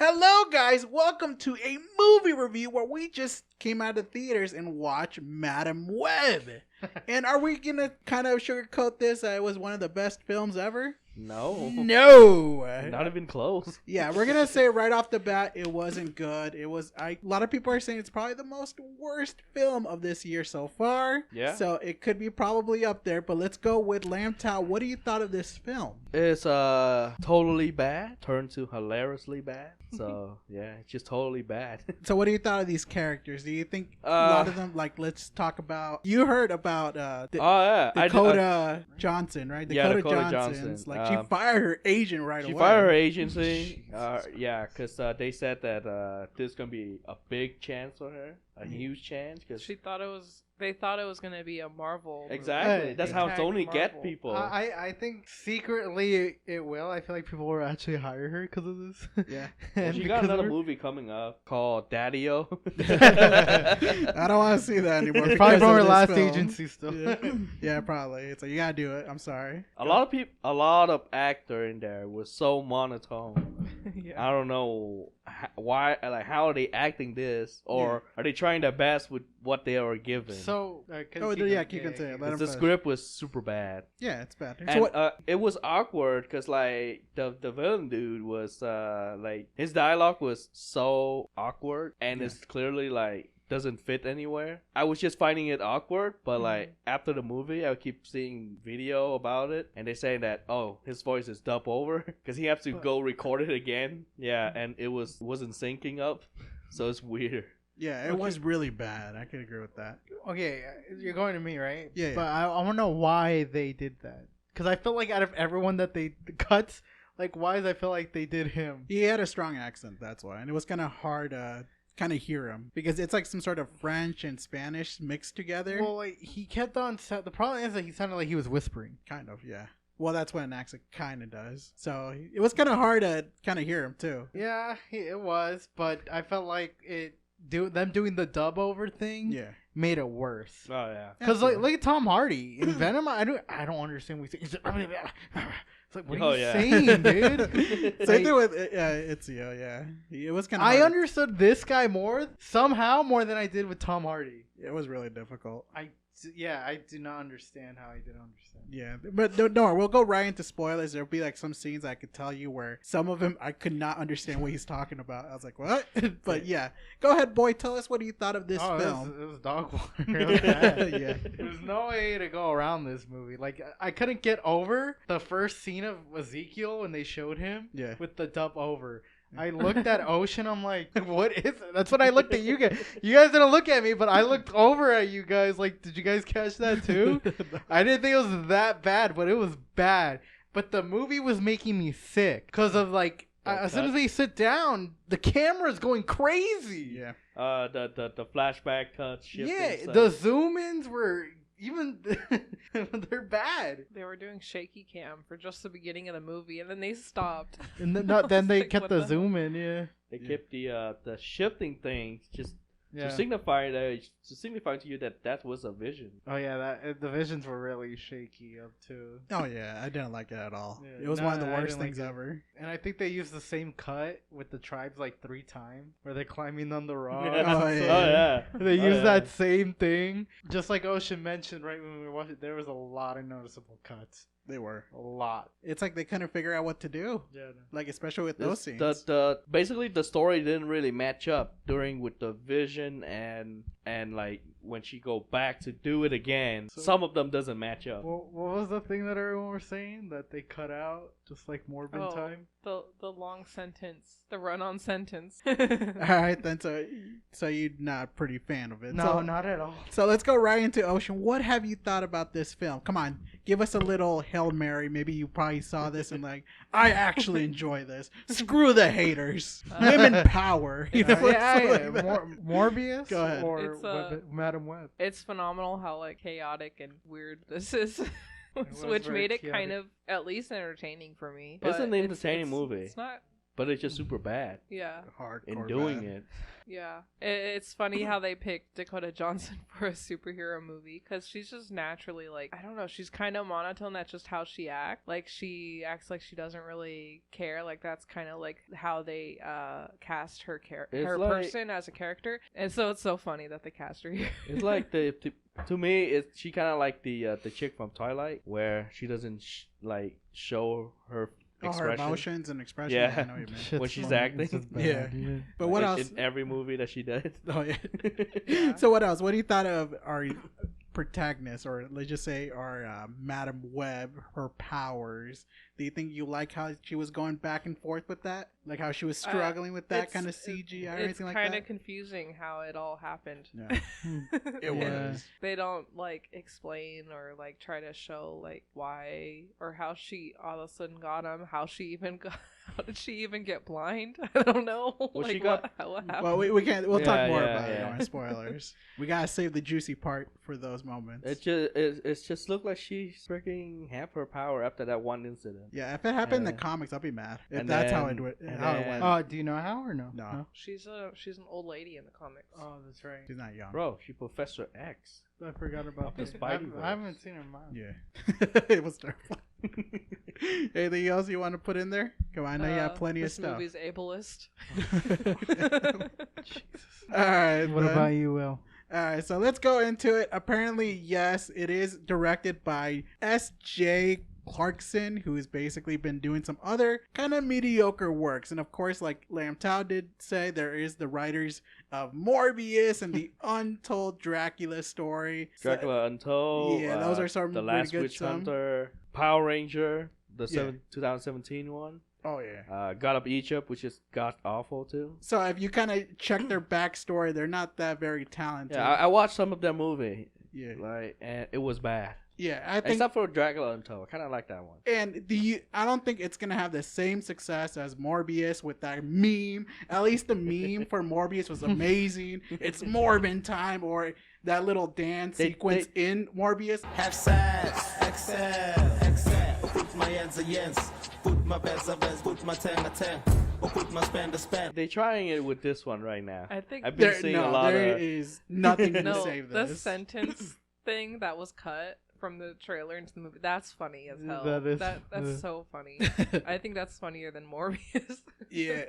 Hello, guys. Welcome to a movie review where we just came out of theaters and watched Madam Web. And are we going to kind of sugarcoat this? It was one of the best films ever? No. Not even close. Yeah, we're going to say right off the bat, it wasn't good. A lot of people are saying it's probably the most worst film of this year so far. Yeah. So it could be probably up there, but let's go with Lam Tao. What do you thought of this film? It's totally bad, turned to hilariously bad. So, yeah, it's just totally bad. So what do you thought of these characters? Do you think a lot of them, like, let's talk about, you heard about Dakota Johnson, right? Dakota Johnson. Like, she fired her agent right away. She fired her agency. Yeah, because they said that there's going to be a big chance for her, a huge chance. Cause they thought it was going to be a Marvel movie. Exactly. That's how Sony get people. I think secretly it will. I feel like people will actually hire her because of this. Yeah. Well, she got another movie coming up called Daddy-O. I don't want to see that anymore. It's probably from her last agency still. Yeah, probably. It's like, you got to do it. I'm sorry. A lot of actor in there was so monotone. Yeah. I don't know why, like, how are they acting this, or are they trying their best with what they are given? So, keep on saying. The script was super bad. Yeah, it's bad. And it was awkward because, like, the villain dude was like, his dialogue was so awkward, and it's clearly like doesn't fit anywhere. I was just finding it awkward, but like after the movie, I keep seeing video about it, and they saying that his voice is dubbed over because he has to go record it again. Yeah, and it wasn't syncing up, so it's weird. Yeah, it was really bad. I could agree with that. Okay, you're going to me, right? Yeah. But I want to know why they did that. Because I feel like out of everyone that they cuts, like, why does I feel like they did him? He had a strong accent, that's why. And it was kind of hard to kind of hear him. Because it's like some sort of French and Spanish mixed together. Well, like, he kept on... The problem is that he sounded like he was whispering. Kind of, yeah. Well, that's what an accent kind of does. So it was kind of hard to kind of hear him, too. Yeah, it was. But I felt like them doing the dub over thing made it worse. Oh yeah, because like look at Tom Hardy in Venom. I don't understand what he's saying. It's like, what are you saying, dude? Same thing with Ezio. Yeah, it was kind of. I understood this guy more than I did with Tom Hardy. It was really difficult. I do not understand how I didn't understand. Yeah, but no, we'll go right into spoilers. There'll be like some scenes I could tell you where some of them I could not understand what he's talking about. I was like, what? But yeah, go ahead, boy. Tell us what you thought of this film. It was dog water. Yeah, there's no way to go around this movie. Like, I couldn't get over the first scene of Ezekiel when they showed him with the dub over. I looked at Ocean. I'm like, what is it? That's what I looked at you guys. You guys didn't look at me, but I looked over at you guys. Like, did you guys catch that too? I didn't think it was that bad, but it was bad. But the movie was making me sick because of like, as soon as they sit down, the camera's going crazy. Yeah. The flashback cuts. Yeah, the zoom ins were. Even they're bad. They were doing shaky cam for just the beginning of the movie, and then they stopped. And then they kept the zoom in. Yeah, they kept the shifting thing just to signify to you that was a vision. Oh yeah, the visions were really shaky up too. Oh yeah, I didn't like it at all. Yeah, it was one of the worst things ever. And I think they used the same cut with the tribes like 3 times, where they're climbing on the rock. They used that same thing, just like Ocean mentioned right when we watched it. There was a lot of noticeable cuts. They were a lot. It's like they couldn't figure out what to do. Yeah, like especially with those scenes. Basically the story didn't really match up with the vision and like when she go back to do it again. So, some of them doesn't match up. Well, what was the thing that everyone was saying that they cut out? Just like Morbin time. The long sentence, the run-on sentence. All right, then. So you're not a pretty fan of it. No, not at all. So let's go right into Ocean. What have you thought about this film? Come on, give us a little Hail Mary. Maybe you probably saw this and like, I actually enjoy this. Screw the haters. Women power. You know, Morbius. Go ahead. Or Madam Web. It's phenomenal how like chaotic and weird this is. Which made it kind of at least entertaining for me. It's an entertaining movie. It's not but it's just super bad Yeah. Hardcore in doing bad. it. Yeah. It's funny how they picked Dakota Johnson for a superhero movie because she's just naturally like, I don't know, she's kind of monotone. That's just how she acts. Like she acts like she doesn't really care. Like that's kind of like how they cast her person as a character. And so it's so funny that they cast her here. It's like to me, she kind of like the chick from Twilight, where she doesn't show her her emotions and expressions. Yeah. I know what you mean. When she's acting. Yeah. But what else? In every movie that she does. Oh yeah. Yeah. So what else? What do you thought of our protagonist, or let's just say our Madam Web, her powers? Do you think you like how she was going back and forth with that? Like how she was struggling with that kind of CGI or anything like that? It's kind of confusing how it all happened. Yeah. It was. They don't like explain or like try to show like why or how she all of a sudden got him. How did she even get blind? I don't know. Well, like she got. what happened? Well, we can't. We'll talk more about it. Yeah. No spoilers. We gotta save the juicy part for those moments. It just looked like she freaking had her power after that one incident. Yeah, if it happened in the comics, I'll be mad. If that's how it went. Oh, do you know how or no? No. She's an old lady in the comics. Oh, that's right. She's not young. Bro, she Professor X. I forgot about The this. Spideyverse. I haven't seen her mom. Yeah. It was terrifying. Anything else you want to put in there? Come on, I know you have plenty of this stuff. movie's ableist. All right. What about you, Will? All right, so let's go into it. Apparently, yes, it is directed by S.J. Clarkson, who has basically been doing some other kind of mediocre works. And of course, like Lam Tao did say, there is the writers of Morbius and the Untold Dracula story. Dracula Untold. Yeah, those are some The really Last good Witch some. Hunter. Power Ranger. The 2017 one. Oh, yeah. God of Egypt, which is god awful too. So if you kind of check their backstory, they're not that very talented. Yeah, I watched some of their movie. Yeah. And it was bad. Yeah, I think. Except for Dracula Untold, I kind of like that one. And I don't think it's gonna have the same success as Morbius with that meme. At least the meme for Morbius was amazing. It's Morbin time, or that little dance sequence in Morbius. Have sex, excel. Put my hands against, put my best, put my 10, or put my spend. They're trying it with this one right now. I think I've been seeing a lot there of. is nothing to no, save the this. sentence thing that was cut from the trailer into the movie, that's funny as hell. That's so funny. I think that's funnier than Morbius. Yeah.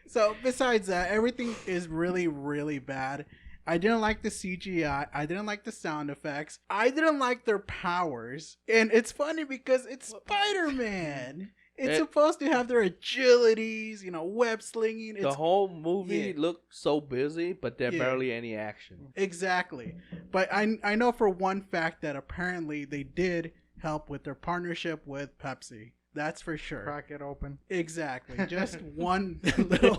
So besides that, everything is really, really bad. I didn't like the CGI. I didn't like the sound effects. I didn't like their powers. And it's funny because it's Spider-Man. It's supposed to have their agilities, web slinging. The whole movie looked so busy, but there's barely any action. Exactly. But I know for one fact that apparently they did help with their partnership with Pepsi. That's for sure. Crack it open. Exactly. Just one little...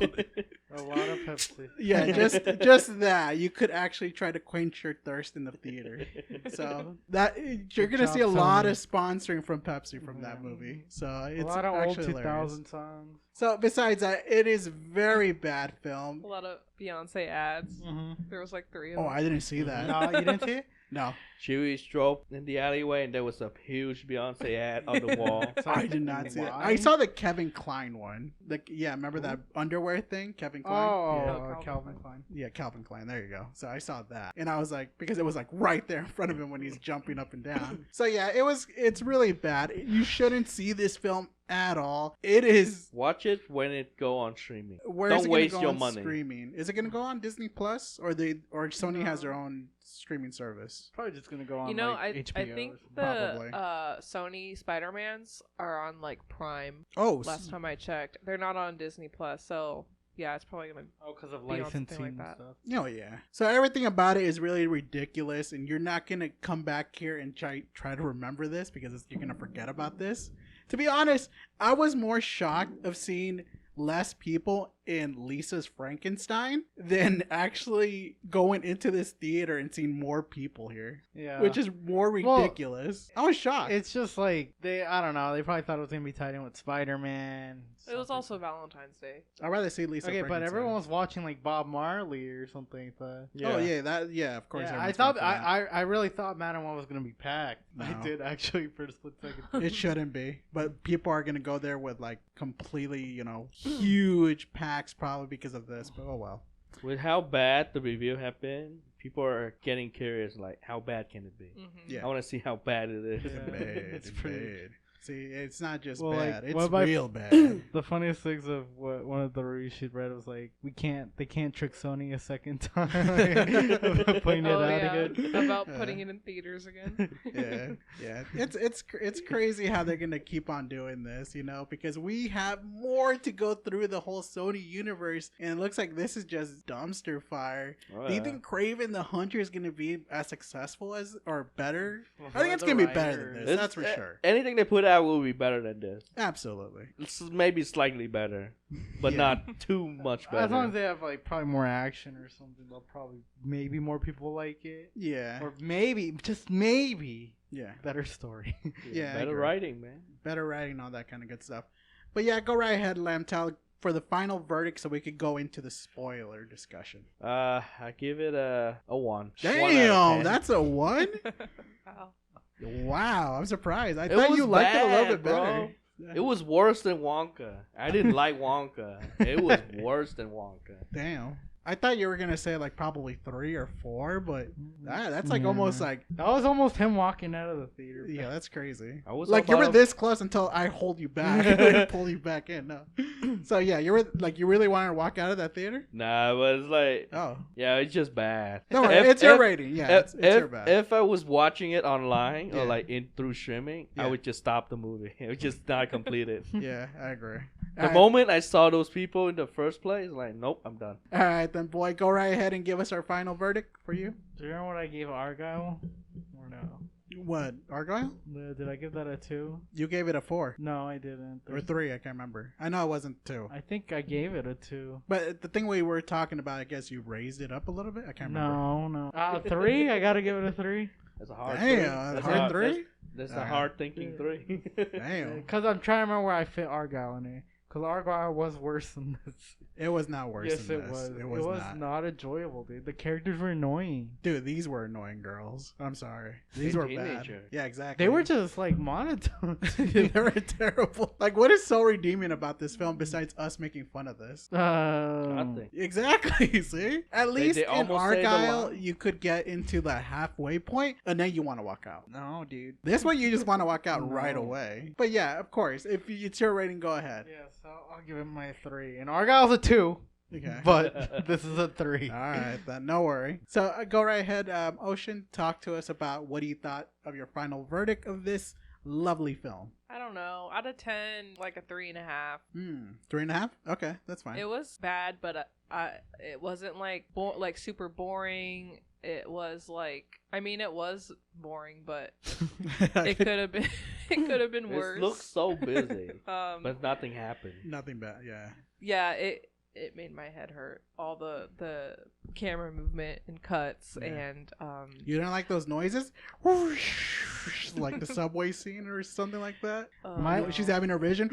A lot of Pepsi. Yeah, just that. You could actually try to quench your thirst in the theater. So that you're going to see a lot of sponsoring from Pepsi from that movie. So it's a lot of actually old 2000 songs. So besides that, it is very bad film. A lot of Beyonce ads. Mm-hmm. There was like 3 of them. Oh, I didn't see that. No, you didn't see it? No. She drove in the alleyway and there was a huge Beyonce ad on the wall. I did not see it. I saw the Kevin Klein one. Remember that underwear thing? Kevin Klein? Oh, Calvin Klein. Yeah, Calvin Klein. There you go. So I saw that. And I was like, because it was like right there in front of him when he's jumping up and down. So yeah, it's really bad. You shouldn't see this film at all. It is. Watch it when it go on streaming. Don't waste your money. Streaming. Is it going to go on Disney Plus or Sony has their own streaming service? Probably just going to go on I HBO. think Probably. the Sony Spider-Mans are on like Prime. Oh, last time I checked, they're not on Disney Plus. So yeah, it's probably gonna. Oh, because of be on something licensing like and that. stuff. Oh yeah. So everything about it is really ridiculous, and you're not gonna come back here and try to remember this because you're gonna forget about this. To be honest, I was more shocked of seeing less people in Lisa's Frankenstein than actually going into this theater and seeing more people here. Yeah. Which is more ridiculous. I was shocked. It's just like, I don't know, they probably thought it was going to be tied in with Spider-Man. It was also Valentine's Day. I'd rather see Lisa Okay, but Frankenstein. everyone was watching like Bob Marley or something. But Oh, yeah, of course. yeah, everyone's I thought, going for that. I really thought Madam Web was going to be packed. No. I did actually for a split second. It shouldn't be. But people are going to go there with like completely, huge packs probably because of this. But oh well. With how bad the review have been, people are getting curious. Like, how bad can it be? Mm-hmm. Yeah. I want to see how bad it is. It's bad. It's pretty- bad. See, it's not just Well, bad. like, what It's about- real bad. The funniest things of what one of the reviews she read was like, they can't trick Sony a second time. Putting it Oh, out yeah. again. About putting it in theaters again. Yeah. It's crazy how they're gonna keep on doing this, because we have more to go through the whole Sony universe, and it looks like this is just dumpster fire. Oh, Do you yeah. think Kraven the Hunter is gonna be as successful as or better? Well, I think it's the gonna be better than writers- this. That's for sure. Anything they put out will be better than this. Absolutely. It's maybe slightly better, but Yeah. not too much better. As long as they have like probably more action or something, they'll probably maybe more people like it. Yeah. Or maybe, just maybe, Yeah. better story. Yeah, I better agree. writing, man. Better writing, all that kind of good stuff. But yeah, go right ahead, Lamtel, for the final verdict so we could go into the spoiler discussion. I give it a 1. 1 out of Damn, 10. that's a 1? Wow. Wow, I'm surprised. I It thought was you liked it a little bad, bit better. bro. It was worse than Wonka. I didn't like Wonka. It was worse than Wonka. Damn. I thought you were going to say like probably 3 or 4, but that's like Yeah. almost like, That was almost him walking out of the theater. yeah, that's crazy. I was Like you were about this close until I hold you back and pull you back in. No. So yeah, you were like, you really wanted to walk out of that theater? Nah, but it's like, Oh. yeah, it's just bad. Don't worry, If- it's your if- rating. Yeah, it's your bad. If I was watching it online Yeah. or like through streaming, Yeah. I would just stop the movie. It would just not complete it. Yeah, I agree. The moment I saw those people in the first place, like, nope, I'm done. All right, then, boy, go right ahead and give us our final verdict for you. Do you remember what I gave Argyle? Or no? What, Argyle? Did I give that a 2? You gave it a 4 No, I didn't. or 3. I can't remember. I know it wasn't 2. I think I gave it a 2. But the thing we were talking about, I guess you raised it up a little bit. I can't remember. No. 3? I gotta give it a 3. That's a hard Damn, That's hard a- 3. That's the Alright. hard thinking 3. Damn, Because I'm trying to remember where I fit Argyle in it. Because Argyle was worse than this. it was not worse. Yes, than it this. was. It was not enjoyable, dude. The characters were annoying. Dude, these were annoying girls. I'm sorry. These were bad. Teenager. Yeah, exactly. They were just like monotone. they were terrible. Like, what is so redeeming about this film besides us making fun of this? Nothing. Exactly. See, at least they in almost say the Argyle, line. you could get into the halfway point, and then you want to walk out. No, dude. This one, you just want to walk out right No. away. But yeah, of course, if it's your rating, go ahead. Yeah, so I'll give it my 3. And Argyle's a 2, Okay. but this is a 3. All right, then. No worry. So go right ahead, Ocean. Talk to us about what you thought of your final verdict of this lovely film. I don't know. Out of 10, like a 3.5. 3.5. Okay, that's fine. It was bad, but it wasn't like like super boring. It was like, I mean, it was boring, but it could have been it could have been worse. It looks so busy, Um, but nothing happened. Nothing bad. Yeah. yeah, it made my head hurt. All the camera movement and cuts Yeah. and You don't like those noises? Whoosh, like the subway scene or something like that. no. She's having her vision,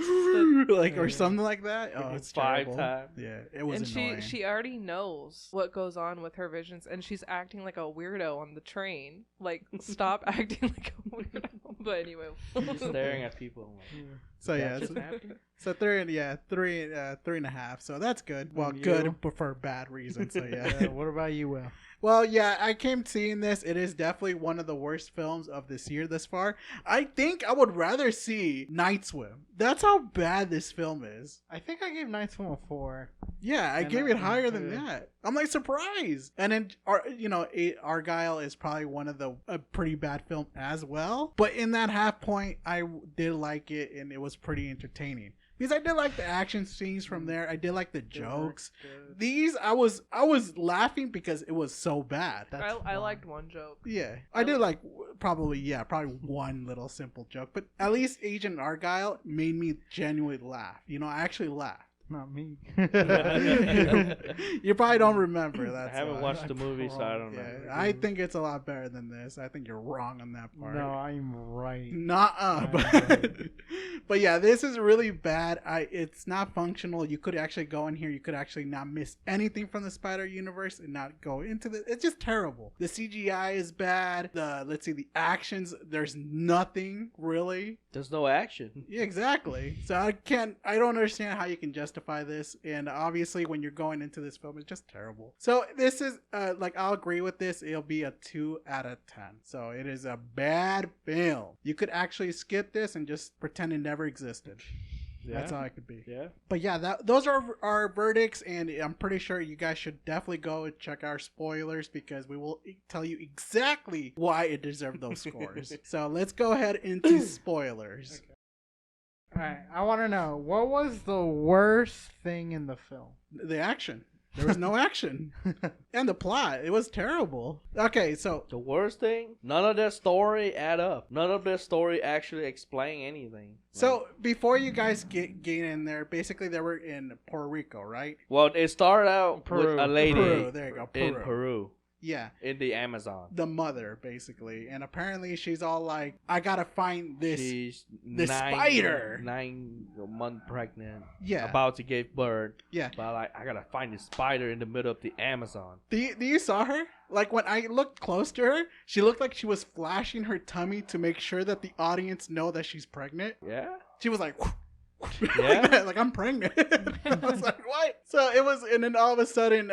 like or something like that. Oh, it's 5 terrible. times. Yeah, it was and annoying. she already knows what goes on with her visions, and she's acting like a weirdo on the train. Like, stop acting like a weirdo. But anyway, Just staring at people. Like, So yeah, that it's, just happened? so 3.5. So that's good. Well, You? good, but for bad reasons. So yeah. What about you, Will? Well, yeah, I came seeing this. It is definitely one of the worst films of this year thus far. I think I would rather see Night Swim. That's how bad this film is. I think I gave Night Swim a 4. Yeah, I And gave I- it higher than yeah. that. I'm like surprised. And then, Argyle is probably one of a pretty bad film as well. But in that half point, I did like it, and it was pretty entertaining. Because I did like the action scenes from there. I did like the jokes. These, I was laughing because it was so bad. I liked one joke. Yeah, I did like probably one little simple joke, but at least Agent Argyle made me genuinely laugh. I actually laughed. Not me. You probably don't remember. I That's haven't why. watched the movie, so I don't know. Yeah, I think it's a lot better than this. I think you're wrong on that part. No, I'm right. Nuh-uh, but yeah, this is really bad. It's not functional. You could actually go in here. You could actually not miss anything from the Spider universe and not go into the. It's just terrible. The CGI is bad. The actions. There's nothing really. There's no action. Yeah, exactly. So I don't understand how you can justify this. And obviously, when you're going into this film, it's just terrible. So this is I'll agree with this. It'll be a 2 out of 10. So it is a bad film. You could actually skip this and just pretend it never existed. Yeah. That's how it could be. Yeah. But yeah, those are our verdicts, and I'm pretty sure you guys should definitely go and check our spoilers because we will tell you exactly why it deserved those scores. So let's go ahead into spoilers. Okay. All right, I want to know, what was the worst thing in the film? The action. There was no action. And the plot. It was terrible. Okay, so... The worst thing? None of their story add up. None of their story actually explain anything. So, before you guys get in there, basically they were in Puerto Rico, right? Well, it started out Peru. with a lady Peru, there you go, in Peru. Yeah. In the Amazon. The mother, basically. And apparently she's all like, I gotta find this... She's spider. 9 months pregnant. Yeah. About to give birth. Yeah. But I gotta find this spider in the middle of the Amazon. Do you saw her? Like, when I looked close to her, she looked like she was flashing her tummy to make sure that the audience know that she's pregnant. Yeah? She was like... Yeah? like I'm pregnant. I was like, what? So it was, and then all of a sudden,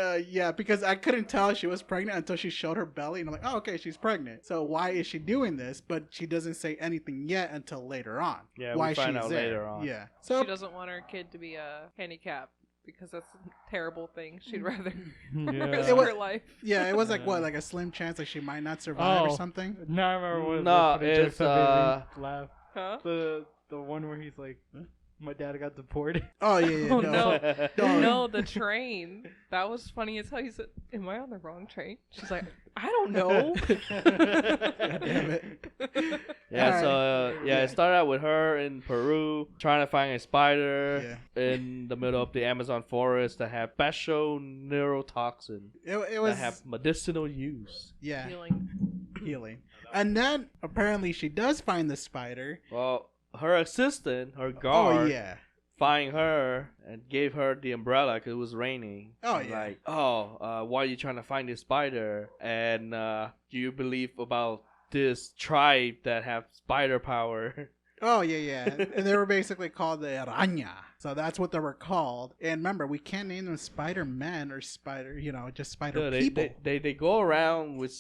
because I couldn't tell she was pregnant until she showed her belly, and I'm like, oh, okay, she's pregnant. So why is she doing this? But she doesn't say anything yet until later on. Yeah, why we find she's out there. later on. Yeah. So She doesn't want her kid to be handicapped because that's a terrible thing. She'd rather risk It was- her life. yeah, it was like what, like a slim chance like she might not survive or Oh. something. No, I remember what No, the it's, jokes that made me laugh. Huh? The one where he's like, my dad got deported. Oh yeah. Oh, no. no. Don't. No, the train. That was funny as hell. He said, am I on the wrong train? She's like, I don't know. God damn it. Yeah, so Yeah. it started out with her in Peru trying to find a spider Yeah. in the middle of the Amazon forest that have special neurotoxin It was that have medicinal use. yeah Healing. and then apparently she does find the spider. Well, her assistant, her guard, Oh yeah. find her and gave her the umbrella because it was raining. Oh, And yeah. Like, why are you trying to find this spider? And do you believe about this tribe that have spider power? Oh yeah. And they were basically called the Araña. So that's what they were called. And remember, we can't name them Spider-Man or Spider, just Spider Dude, people. they go around with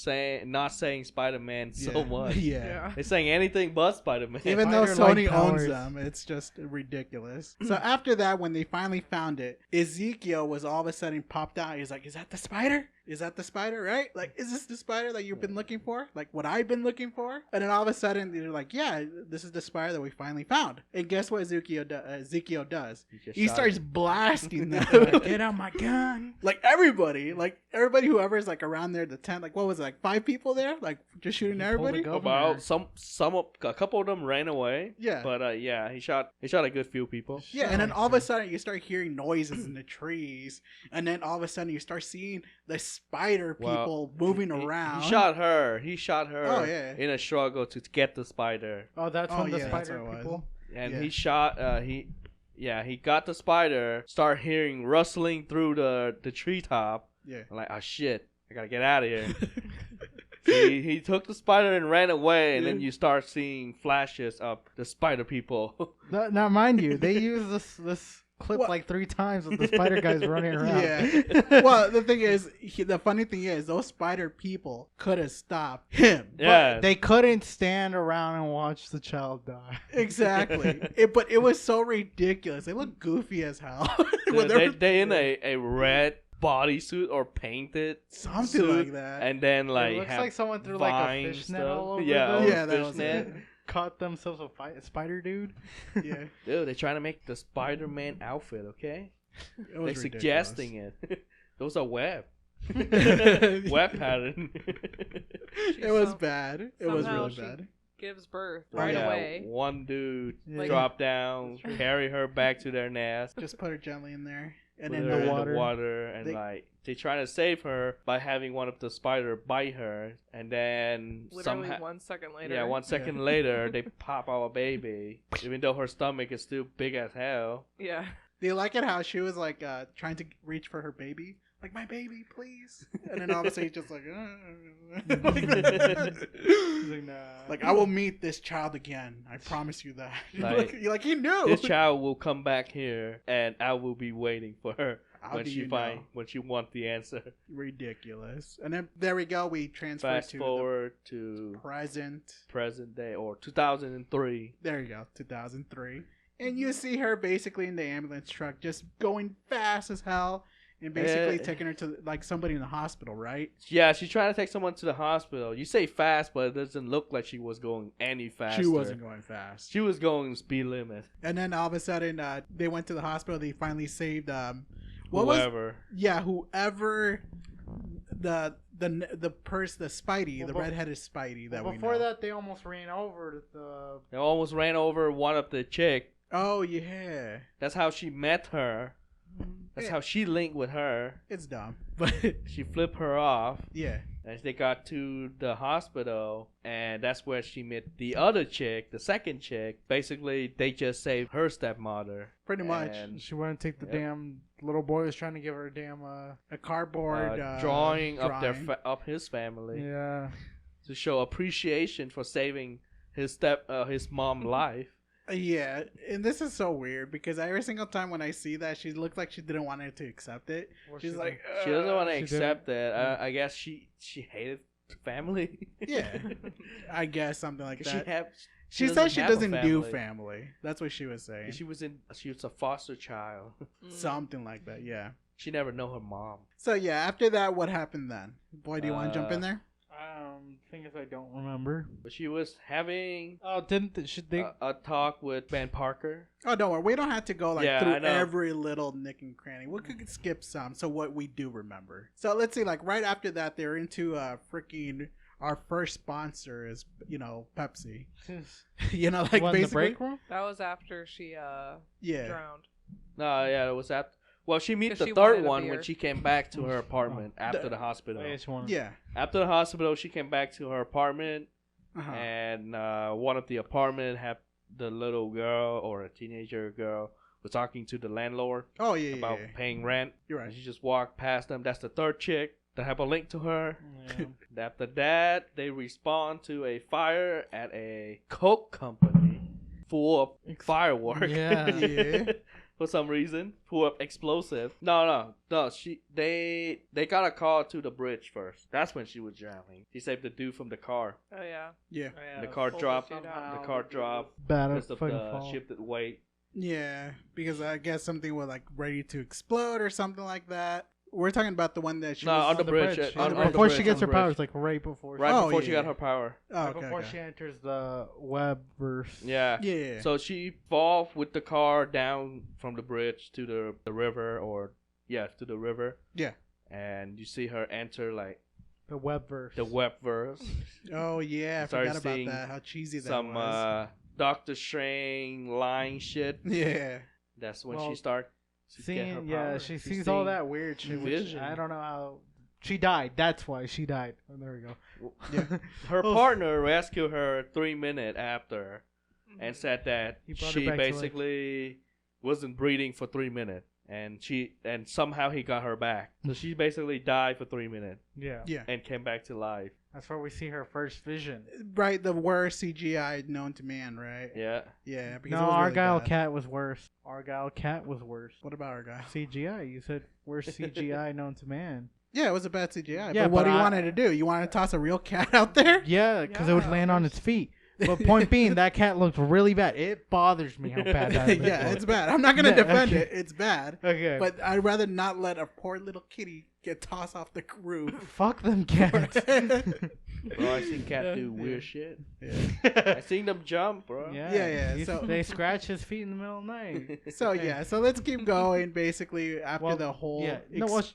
not saying Spider-Man so much. Yeah. They're saying anything but Spider-Man. Even though Spider-like Sony owns powers. them, it's just ridiculous. So after that, when they finally found it, Ezekiel was all of a sudden popped out. He's like, is that the spider? Is that the spider, right? Like, is this the spider that you've been looking for? Like, what I've been looking for? And then all of a sudden, they're like, yeah, this is the spider that we finally found. And guess what Ezekiel does? He starts blasting them. Like, get out my gun. Like, everybody whoever is, like, around there, the tent, like, what was it, like, 5 people there? Like, just shooting everybody? About a couple of them ran away. Yeah. But he shot a good few people. Yeah, and then all of a sudden you start hearing noises in the trees, and then all of a sudden you start seeing the spider people moving around. He shot her. Oh, yeah. in a struggle to get the spider. Oh, that's Oh, when the yeah, that's spider what it was. people. And Yeah. he shot. He got the spider. Start hearing rustling through the treetop. Yeah. I'm like, oh shit, I gotta get out of here. he took the spider and ran away, and then you start seeing flashes of the spider people. Now, mind you, they use this clip What? like 3 times with the spider guys running around. Yeah. Well, the thing is, the funny thing is, those spider people could have stopped him. Yeah, They couldn't stand around and watch the child die. Exactly. But it was so ridiculous. They look goofy as hell. When they in a red bodysuit or painted something suit, like that. and then like It looks have like someone threw like a vines fishnet stuff. all over Yeah, them. Yeah, that was fishnet. it. Caught themselves a spider dude. Yeah. Dude, they're trying to make the Spider-Man outfit, okay? It They're was suggesting it. Those are web. ridiculous. Web pattern. It was bad. It was Somehow really she bad. gives birth Oh, right yeah. away. One dude Yeah. drop down, carry her back to their nest, Just put her gently in there, and put then her the in water. the water, and They- they try to save her by having one of the spider bite her, and then Literally somehow 1 second later. yeah, 1 second later they pop out a baby, even though her stomach is still big as hell. Yeah. Do you like it how she was like trying to reach for her baby? Like, my baby, please. And then all of a sudden he's just like, He's like, nah. like, I will meet this child again. I promise you that. Like, you're like, he knew. This child will come back here, and I will be waiting for her How when do she you find know? when she want the answer. Ridiculous. And then there we go. We transfer Fast to forward the to present. present day or 2003. There you go, 2003. And you see her basically in the ambulance truck just going fast as hell and basically taking her to like somebody in the hospital, right? Yeah, she's trying to take someone to the hospital. You say fast, but it doesn't look like she was going any faster. She wasn't going fast. She was going speed limit. And then all of a sudden they went to the hospital. They finally saved whoever the Spidey, Well, the redheaded Spidey that Well, we before know. that, they almost ran over the. They almost ran over one of the chick. Oh yeah. That's how she met her. That's how she linked with her. It's dumb. But She flipped her off. yeah. And they got to the hospital, and that's where she met the other chick, the second chick. Basically, they just saved her stepmother. Pretty much. And, She wouldn't take the Yep. damn little boy was trying to give her a damn. A cardboard drawing drawing. of his family Yeah. to show appreciation for saving his mom life. Yeah, and this is so weird because every single time when I see that, she looks like she didn't want her to accept it. Or She's she like, She doesn't want to she accept it. I guess she hated family. yeah, I guess something like that. She She said she have a doesn't do family. Family. That's what she was saying. She was a foster child. Something like that, yeah. She never know her mom. So yeah, after that, what happened then? Boy, do you want to jump in there? Thing is, I don't remember. But she was having Oh, should they? a talk with Ben Parker. Oh, don't worry. We don't have to go like Yeah, I through know. every little nick and cranny. We could skip some. So what we do remember. So let's see. Like right after that, they're into freaking. Our first sponsor is Pepsi. Like What, in the basically. break room? That was after she Yeah. drowned. No, yeah, it was that. Well, she meet 'Cause the she third wanted a one beer. when she came back to her apartment after The- the hospital. Yeah. After the hospital, she came back to her apartment, Uh-huh. and one of the apartment had the little girl or a teenager girl was talking to the landlord Oh yeah. about Yeah. paying rent. You're And right. she just walked past them. That's the third chick that have a link to her. Yeah. After that, they respond to a fire at a Coke company full of fireworks. Yeah. Yeah. For some reason, full of explosive. No. They got a call to the bridge first. That's when she was drowning. She saved the dude from the car. Oh yeah. Yeah. The car dropped. somehow. The car dropped Bad because of fucking the fall. shifted weight. Yeah, because I guess something was like ready to explode or something like that. We're talking about the one that she No, was on the bridge. on the on bridge. the Before bridge, she on gets the her bridge. powers, like right before. Right Oh, before she yeah. got her power. Oh, Right okay, before okay. she enters the web verse. Yeah. Yeah. So she fall with the car down from the bridge to the river, to the river. Yeah. And you see her enter like The web verse. the web verse. Oh yeah, I Started forgot about seeing that. How cheesy that Some was. Doctor Strange line shit. Yeah. That's when Well, she start to get her Seeing, power. yeah, she She's sees all seeing that weird shit. Which vision. I don't know how. She died. That's why she died. Oh, there we go. Yeah. Her Oh. partner rescued her 3 minutes after, and said that He brought her she back to life. basically wasn't breathing for 3 minutes, and somehow he got her back. So she basically died for 3 minutes Yeah. Yeah. and came back to life. That's where we see her first vision. Right, the worst CGI known to man, right? Yeah. Yeah, because No, it was really Argyle bad. Cat was worse. Argyle Cat was worse. What about Argyle? CGI. You said worst CGI known to man. Yeah, it was a bad CGI. Yeah, but what but do you I- want it to do? You want to toss a real cat out there? Yeah, because it would Yeah, land on there's- its feet. But point being, that cat looked really bad. It bothers me how bad that is. Yeah, it's bad. I'm not gonna Yeah, defend okay. it. It's bad. Okay. But I'd rather not let a poor little kitty get tossed off the roof. fuck them cats. Bro, I seen cat do weird shit. Yeah. I seen them jump, bro. Yeah, He- so- they scratch his feet in the middle of the night. So yeah, so let's keep going. Basically, after Well, the whole Yeah. what?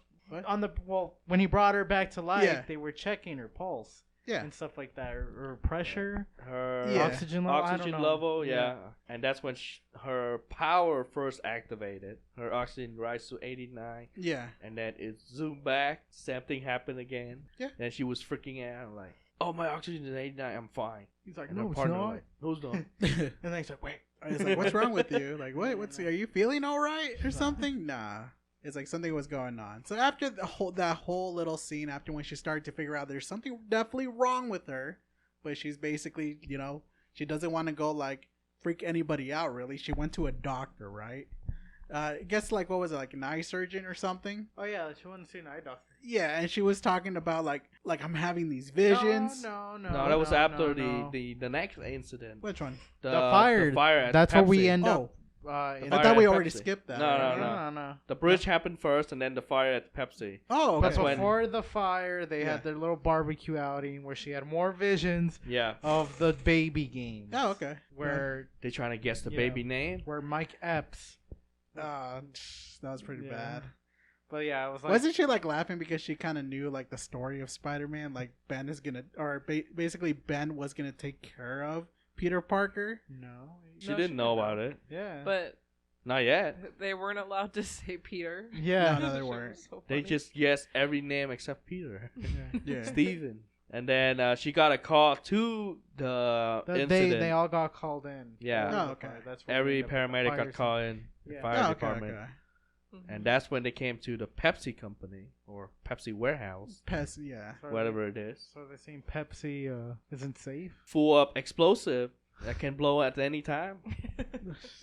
When he brought her back to life, Yeah. they were checking her pulse. Yeah. and stuff like that, or pressure, Her oxygen level. I oxygen don't know. level, yeah. And that's when her power first activated. Her oxygen rise to 89. Yeah. And then it zoomed back. Same thing happened again. Yeah. And she was freaking out like, oh, my oxygen is 89. I'm fine. He's like, And no, her it's partner not. like, no, it's not. And then he's like, wait. It's like, what's wrong with you? Like, what? Are you feeling all right or something? Nah. It's like something was going on. So after that whole little scene, after when she started to figure out there's something definitely wrong with her, but she's basically, she doesn't want to go like freak anybody out. Really, she went to a doctor, right? I guess like what was it, like an eye surgeon or something? Oh yeah, she went to see an eye doctor. Yeah, and she was talking about like I'm having these visions. No, that was after the next incident. Which one? The fire. The fire at That's Pepsi. what we end up. Oh, I I thought we at already Pepsi. skipped that. No. The bridge happened first, and then the fire at Pepsi. Oh, okay. That's But when- before the fire, they had their little barbecue outing where she had more visions Yeah. of the baby game. Oh, okay. Where They trying to guess the Yeah. baby name. where Mike Epps. That was pretty Yeah. bad. But yeah, it was like Wasn't she like laughing because she kind of knew like the story of Spider-Man? Like Ben is gonna, or basically Ben was gonna take care of Peter Parker. no. She didn't know about it. Yeah. But Not yet. they weren't allowed to say Peter. yeah. No, they Which weren't. was so They funny. just guessed every name except Peter. Yeah. Steven. And then she got a call to the incident. They all got called in. Yeah. Oh, okay. That's where Every we end up with the paramedic fire got called in. The Yeah. fire Oh, okay, department. okay. Mhm. And that's when they came to the Pepsi company or Pepsi warehouse, Pest, yeah. So whatever it is. So they're saying Pepsi isn't safe. Full up explosive that can blow at any time.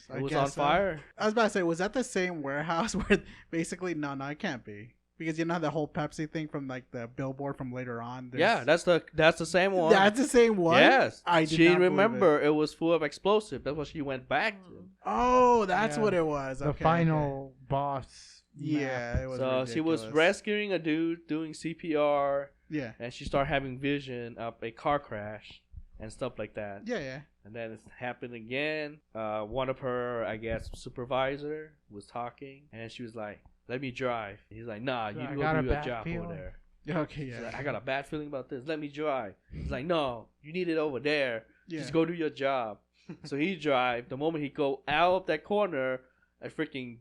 I It was guess on so. fire. I was about to say, was that the same warehouse where basically no, it can't be because you know the whole Pepsi thing from like the billboard from later on. Yeah, that's the same one. That's the same one. Yes. I did she not believe remember it was full of explosive. That's what she went back to. Oh, that's Yeah. what it was. The Okay, final boss. okay. Yeah, it was. So she was ridiculous. rescuing a dude doing CPR, Yeah, and she started having vision of a car crash and stuff like that. yeah. And then it happened again. One of her, I guess, supervisor was talking, and she was like, "Let me drive." He's like, "Nah, you I go got a do your bad job feeling. over there." Okay, She's yeah. like, "I got a bad feeling about this. Let me drive." He's like, "No, you need it over there. Yeah. Just go do your job." So he drive. The moment he go out of that corner, a freaking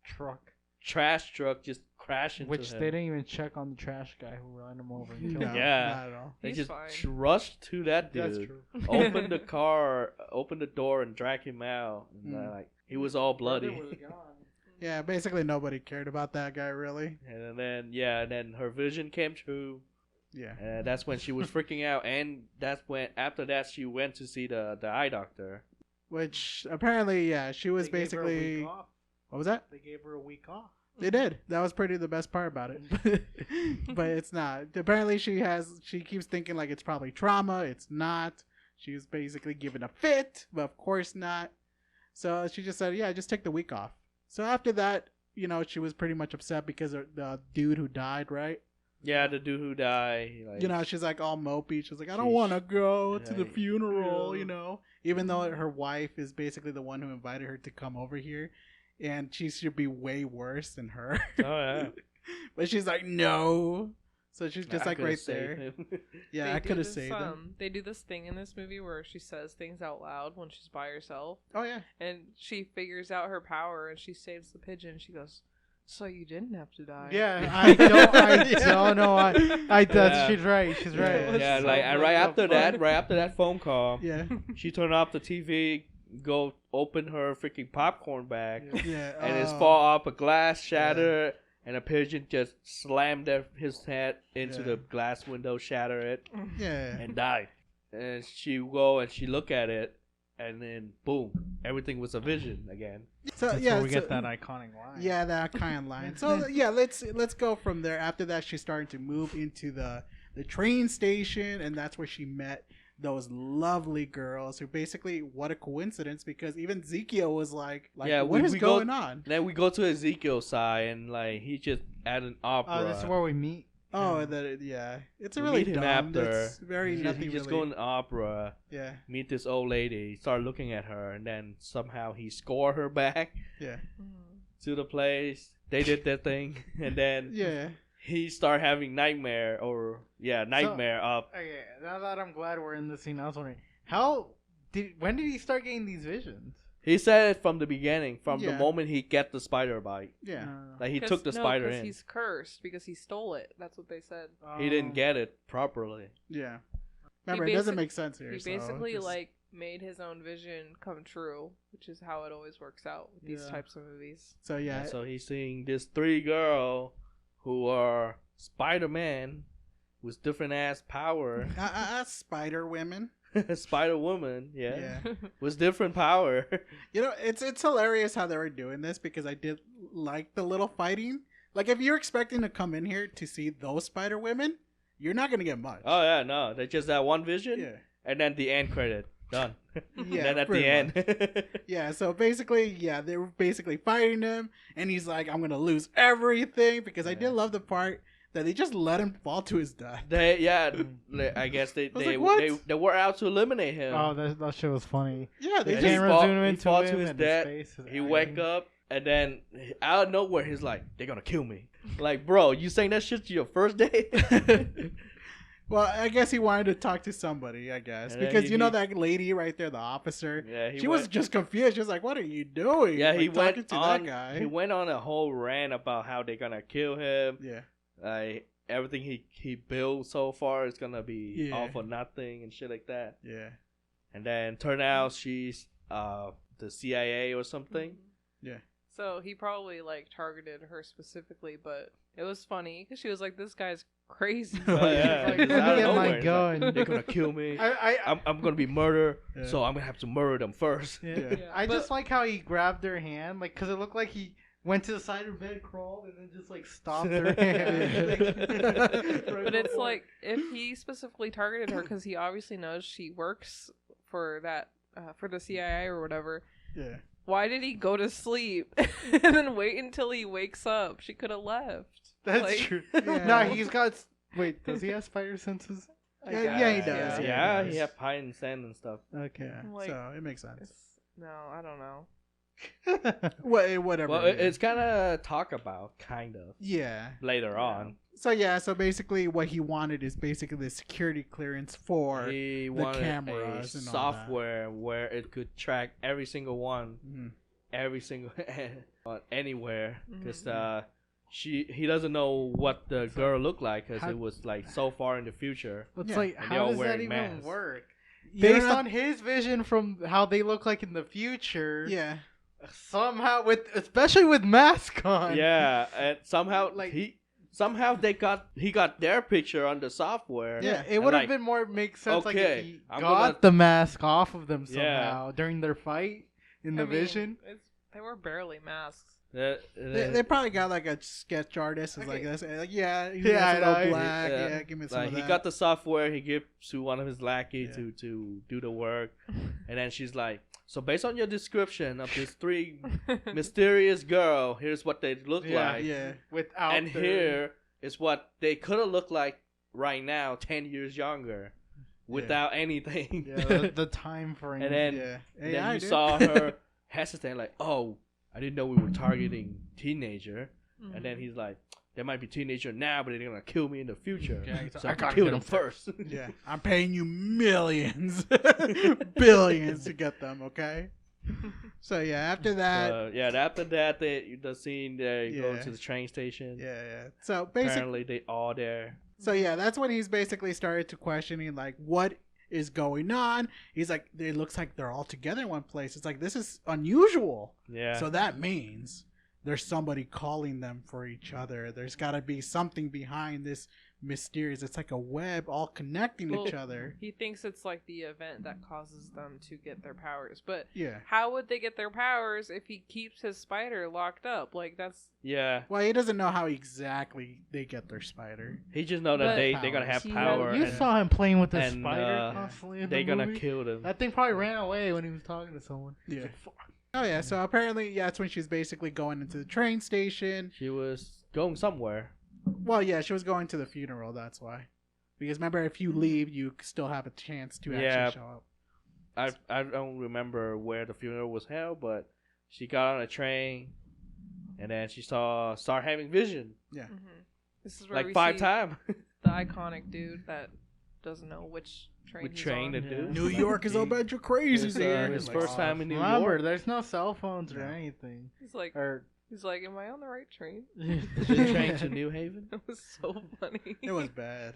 truck. trash truck just crashed into Which him. they didn't even check on the trash guy who ran him over. And killed No, him. Yeah. not at all. They He's just fine. rushed to that dude. That's true. Opened the car, opened the door, and dragged him out. And like he was all bloody. Yeah, basically nobody cared about that guy really. And then her vision came true. Yeah. And that's when she was freaking out. And that's when after that she went to see the eye doctor. Which apparently, yeah, she was They gave her a basically. week off. What was that? They gave her a week off. They did. That was pretty the best part about it. But it's not. Apparently she keeps thinking like it's probably trauma. It's not. She was basically given a fit, but of course not. So she just said, yeah, just take the week off. So after that, she was pretty much upset because of the dude who died, right? Yeah, the dude who died. Like, She's like all mopey. She's like, I don't Sheesh. want to go to the Yeah. funeral, even though her wife is basically the one who invited her to come over here. And she should be way worse than her. oh yeah. But she's like, no. So she's just I like could've right saved there. him. Yeah, They I do could have this, saved him. They do this thing in this movie where she says things out loud when she's by herself, Oh, yeah. and she figures out her power, and she saves the pigeon. She goes, "So you didn't have to die." Yeah, I don't know. Yeah. She's right. She's Yeah. right. Yeah, So like much right of after fun. that phone call, Yeah. she turned off the TV, go open her freaking popcorn bag, Yeah. and it's oh. fall off a glass shatter, and a pigeon just slammed his head into Yeah. the glass window, shatter it, Yeah. and died. And she go and she look at it, and then boom, everything was a vision again. So, That's yeah. where we so- get that iconic line. Yeah, that kind of line. So yeah, let's go from there. After that, she's starting to move into the train station, and that's where she met those lovely girls. Who basically, what a coincidence, because even Ezekiel was like Yeah, what is we go- going on? Then we go to Ezekiel's side, and like he just at an opera. This is where we meet. Oh, yeah, it's a We really meet him dumb. after. It's very he nothing just really. go to opera, Yeah, meet this old lady, start looking at her, and then somehow he score her back yeah, Mhm. to the place. They did their thing, and then yeah. he started having nightmare of. Okay, now that I'm glad we're in this scene, I was wondering when did he start getting these visions? He said it from the beginning, from the Yeah. moment he get the spider bite. Yeah. Like he took the spider in. He's cursed because he stole it. That's what they said. He didn't get it properly. Yeah. Remember, it doesn't make sense here. He basically made his own vision come true, which is how it always works out with these types of movies. So yeah. And so he's seeing these 3 girls who are Spider-Man with different ass power. Spider women. Spider-Woman, yeah. With different power. You know, it's hilarious how they were doing this because I did like the little fighting. Like, if you're expecting to come in here to see those Spider Women, you're not gonna get much. Oh yeah, no, they just that one vision. Yeah. And then the end credit done. Yeah. Then at the end. Yeah. So basically, they were basically fighting him, and he's like, "I'm gonna lose everything," because I did love the part that they just let him fall to his death. I guess they what? were out to eliminate him. Oh, that shit was funny. Yeah, they Yeah, just Camera zoom into fall him to his and death. face is He iron. wake up and then out of nowhere he's like, "They're gonna kill me." Like, bro, you saying that shit to your first day? Well, I guess he wanted to talk to somebody, I guess. And then Because you know that lady right there, the officer? Yeah, she was just confused. She was like, "What are you doing?" Yeah, like, he talking went to on. that guy. He went on a whole rant about how they're gonna kill him. Yeah. Like everything he built so far is gonna be Yeah. all for nothing and shit like that. Yeah. And then turn out she's the CIA or something. Yeah. So he probably targeted her specifically, but it was funny because she was like, "This guy's crazy." Yeah, Like, just let out me of get my nowhere, he's gun. like, they're gonna kill me. I'm gonna be murdered, Yeah. so I'm gonna have to murder them first. Yeah. Yeah. I just like how he grabbed her hand, because it looked like he went to the side of her bed, crawled, and then just stopped her hand. But it's like, if he specifically targeted her because he obviously knows she works for that for the CIA or whatever. Yeah. Why did he go to sleep and then wait until he wakes up? She could have left. That's true. Yeah. No, he's got. Wait, does he have spider senses? Yeah, he does. Yeah, he he does. have pine and sand and stuff. Okay. So it makes sense. No, I don't know. Whatever. Well, it's kind of talk about, kind of, yeah. later on. So basically what he wanted is basically the security clearance for He the wanted cameras a and all software where it could track every single one, Mhm. every single anywhere, because he doesn't know what the girl looked like because how- it was so far in the future. It's Yeah. like, And they how all does that wearing even masks. work? You're Based not- on his vision from how they look like in the future, Yeah. somehow especially with mask on. Yeah, and somehow Like- he got their picture on the software. Yeah. It would have like, been more make sense okay, if he I'm got gonna- the mask off of them Yeah. somehow during their fight in the vision. They were barely masks. They probably got a sketch artist who's like Okay. this. Like, yeah, he Yeah, has I a know. little black. Yeah, give me some of he that. got the software. He gives to one of his lackeys Yeah. to do the work, and then she's like, "So based on your description of these 3 mysterious girl, here's what they look like, Yeah. Without and here is what they could have looked like right now, 10 years younger, without anything." yeah, the time frame. And then, Yeah. and AI, then you dude. saw her hesitant, like, "Oh, I didn't know we were targeting teenager." And then he's like, "They might be teenager now, but they're gonna kill me in the future. Yeah, so I I gotta kill get them 'em first." Yeah, I'm paying you millions, billions to get them. Okay. So yeah, after that, After that, the scene they go Yeah. to the train station. yeah. So basically, Apparently, they all there. so yeah, that's when he's basically started to questioning what is going on. He's like, it looks like they're all together in one place. It's like, this is unusual. Yeah. So that means there's somebody calling them for each other. There's got to be something behind this mysterious. It's like a web all connecting each other. He thinks it's like the event that causes them to get their powers. But Yeah. how would they get their powers if he keeps his spider locked up? That's... Yeah. Well, he doesn't know how exactly they get their spider. He just know that But- they're gonna have He power. You and saw him playing with the and, spider constantly in they're the gonna movie. kill them. That thing probably ran away when he was talking to someone. Yeah. Like, fuck. Oh yeah. So apparently, yeah, that's when she's basically going into the train station. She was going somewhere. Well, yeah, she was going to the funeral. That's why. Because remember, if you leave, you still have a chance to Yeah. actually show up. I don't remember where the funeral was held, but she got on a train, and then she start having vision. Yeah. This is where we like 5 see times. the iconic dude that doesn't know which train With he's train on. to do. New York is a bunch of crazies His, here. his Like, first time in New Remember, York. there's no cell phones or No. anything. He's like, Or am I on the right train? Is it train to New Haven? It was so funny. it was bad.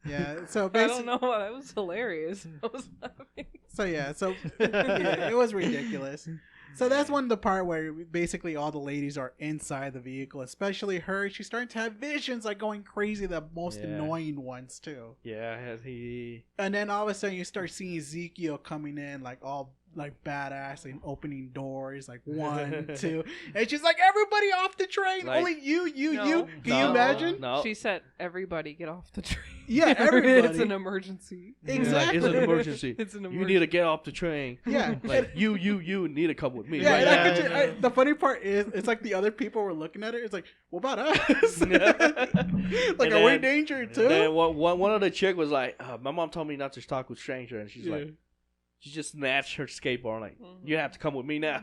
Yeah, so I basically, don't know why that was hilarious. I was laughing. so yeah, it was ridiculous. So that's one the part where basically all the ladies are inside the vehicle, especially her. She's starting to have visions, like going crazy, the most Yeah. annoying ones too. Yeah, he. And then all of a sudden you start seeing Ezekiel coming in like all like badass and opening doors like 1, 2, and she's like, everybody off the train, Like- only you. No. Can you imagine? No. She said, "Everybody get off the train." Yeah, everybody. It's an emergency. Exactly. It's an emergency. It's an You emergency. need to get off the train. Yeah, Like you need to come with me. yeah. right And I now. could the funny part is, it's like the other people were looking at it. It's like, what about us? like, And are we in then- danger too? Then one of the chick was like, my mom told me not to talk with strangers, and she's like, she just snatched her skateboard, like, you have to come with me now.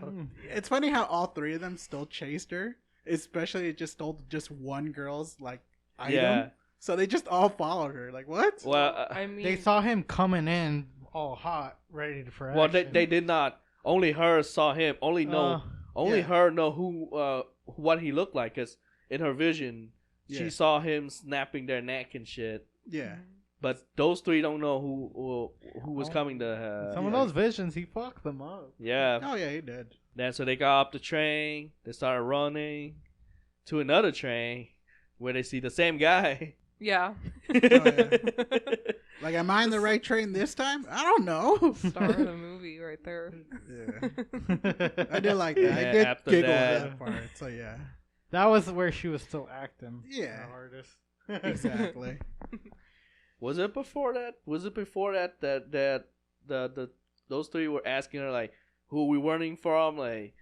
It's funny how all 3 of them still chased her, especially it just stole just one girl's like item. Yeah. So they just all followed her. Like, what? Well, I mean, they saw him coming in all hot, ready for action. well, they did not. Only her saw him. Only yeah. her know who what he looked like, cause in her vision Yeah. she saw him snapping their neck and shit. Yeah. But those 3 don't know who was coming to. Some of those visions, he fucked them up. Yeah. Oh yeah, he did. Then so they got off the train. They started running to another train where they see the same guy. yeah. Like, am I in the right train this time? I don't know. Star of the movie right there. Yeah. I did like that. Yeah, I did after giggle that- at that part. So yeah. That was where she was still acting. Yeah. The hardest. Exactly. Was it before that? Was it before that the those 3 were asking her like who we running from, like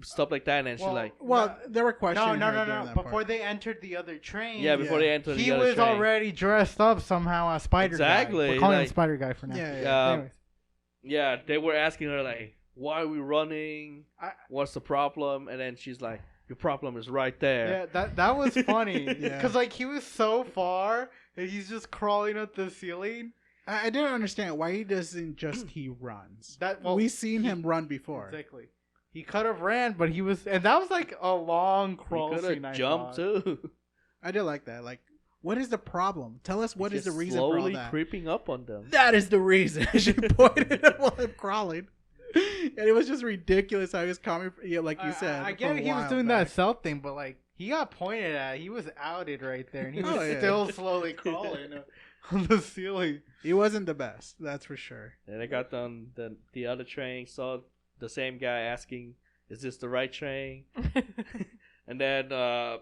stuff like that, and then she like Well, they were questioning. No. her during that Before part. they entered the other train. yeah before Yeah. they entered He the other was train. already dressed up somehow as Spider Guy. Exactly, We're calling him like- Spider Guy for now. Yeah. Um, Anyways. Yeah, they were asking her like, why are we running? What's the problem? And then she's like, your problem is right there. Yeah, that was funny. Yeah. Because like he was so far and he's just crawling up the ceiling. I didn't understand why he doesn't just he runs. Well, We've seen him run before. Exactly. He could have ran, but he was, and that was like a long crawl He scene. could I have jumped thought. too. I did like that. Like, what is the problem? Tell us what is Just the reason for all slowly that. creeping up on them. That is the reason. She pointed at while I'm crawling. And it was just ridiculous how he was coming, like you said. I for get a he was while doing back. that cell thing, but like he got pointed at. He was outed right there, and he was Oh, yeah. still slowly crawling on the ceiling. He wasn't the best, that's for sure. And I got on the other train, saw the same guy asking, "Is this the right train?" And then I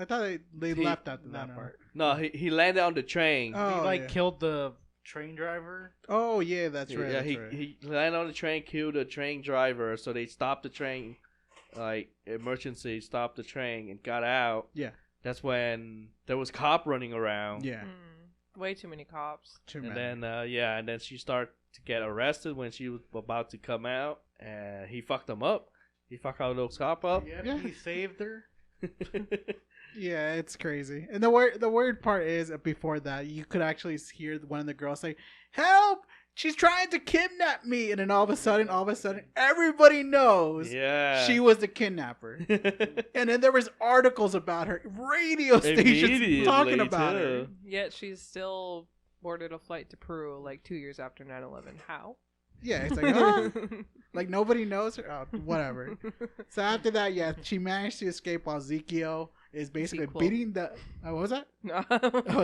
thought they He- left out that part. no, he landed on the train. Oh, he yeah. killed the train driver. Oh yeah, that's right. Yeah, that's he right. he landed on the train, killed the train driver. So they stopped the train, like emergency, stopped the train and got out. Yeah. That's when there was cop running around. Yeah, Way too many cops. too And many. then and then she started to get arrested when she was about to come out, and he fucked them up. He fucked all those cops up. Yep, Yeah. he saved her. Yeah, it's crazy. And the weird part is before that, you could actually hear one of the girls say, "Help! She's trying to kidnap me!" And then all of a sudden, everybody knows Yeah. she was the kidnapper. And then there was articles about her, radio stations Immediately, talking about her. too. Yet she's still boarded a flight to Peru like 2 years after 9/11. How? Yeah, it's like, huh? Like nobody knows her. Oh, whatever. So after that, yeah, she managed to escape while Ezekiel is basically Sequel. beating the. What was that? No,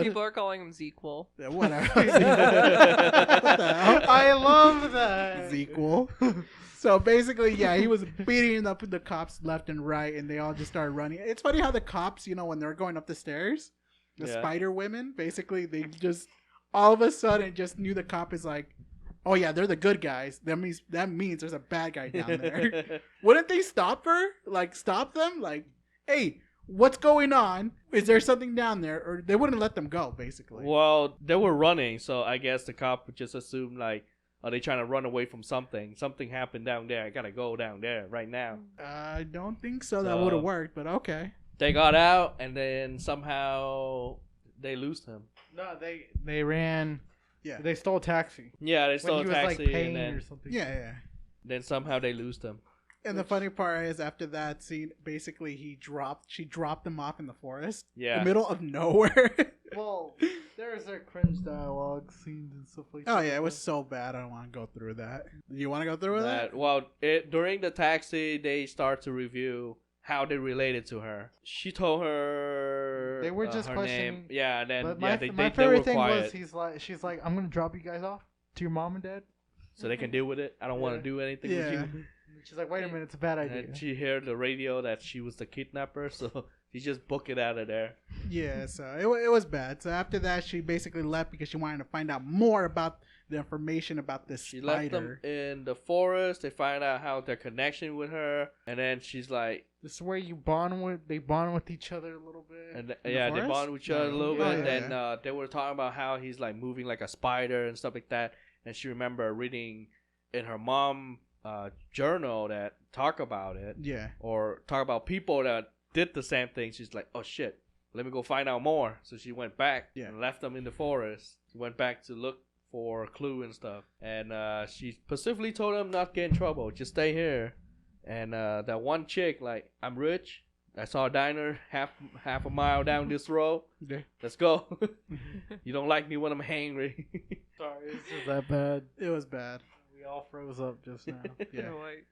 people are calling him Zequel. Yeah, whatever. What the hell? I love that. Sequel. So basically, yeah, he was beating up the cops left and right, and they all just started running. It's funny how the cops, when they're going up the stairs, the Yeah. spider women, basically, they just all of a sudden just knew the cop is like, oh yeah, they're the good guys. That means there's a bad guy down there. Wouldn't they stop her? Like stop them? Like, hey, what's going on? Is there something down there? Or they wouldn't let them go, basically. Well, they were running, so I guess the cop would just assume like, are they trying to run away from something? Something happened down there. I gotta go down there right now. I don't think so. That So- would have worked, but okay. They got out, and then somehow they lost him. No, they ran. Yeah. They stole a taxi. Yeah, they stole when a he was taxi, like paying and then, or something. Yeah. then somehow they lost him. And the funny part is, after that scene, basically she dropped them off in the forest, Yeah. in the middle of nowhere. Well, there's their cringe dialogue scenes and stuff like that. Oh yeah, it was so bad. I don't want to go through that. You want to go through with that? Well, during the taxi, they start to review how they related to her. She told her They were just her questioning. name. Yeah, and then But they my were favorite thing quiet, was she's like, I'm gonna drop you guys off to your mom and dad. so they can deal with it. I don't want to do anything with Yeah. you. She's like, wait a minute, it's a bad And idea. then she heard the radio that she was the kidnapper, so she just booked it out of there. Yeah, so it was bad. So after that, she basically left because she wanted to find out more about the information about this She spider. left them in the forest. They find out how their connection with her, and then she's like, This is where they bond with each other a little bit. and the they forest? bond with each other a little Oh, bit. yeah, And they were talking about how he's like moving like a spider and stuff like that. And she remember reading in her mom journal that talk about it, Yeah. or talk about people that did the same thing. She's like, oh shit, let me go find out more. So she went back and left them in the forest. She went back to look for a clue and stuff. And she specifically told them not get in trouble, just stay here. And that one chick, like, I'm rich. I saw a diner half a mile down this road. Yeah. Let's go. You don't like me when I'm hangry. Sorry, it's just that bad. It was bad. We all froze up just now. Yeah. They're like,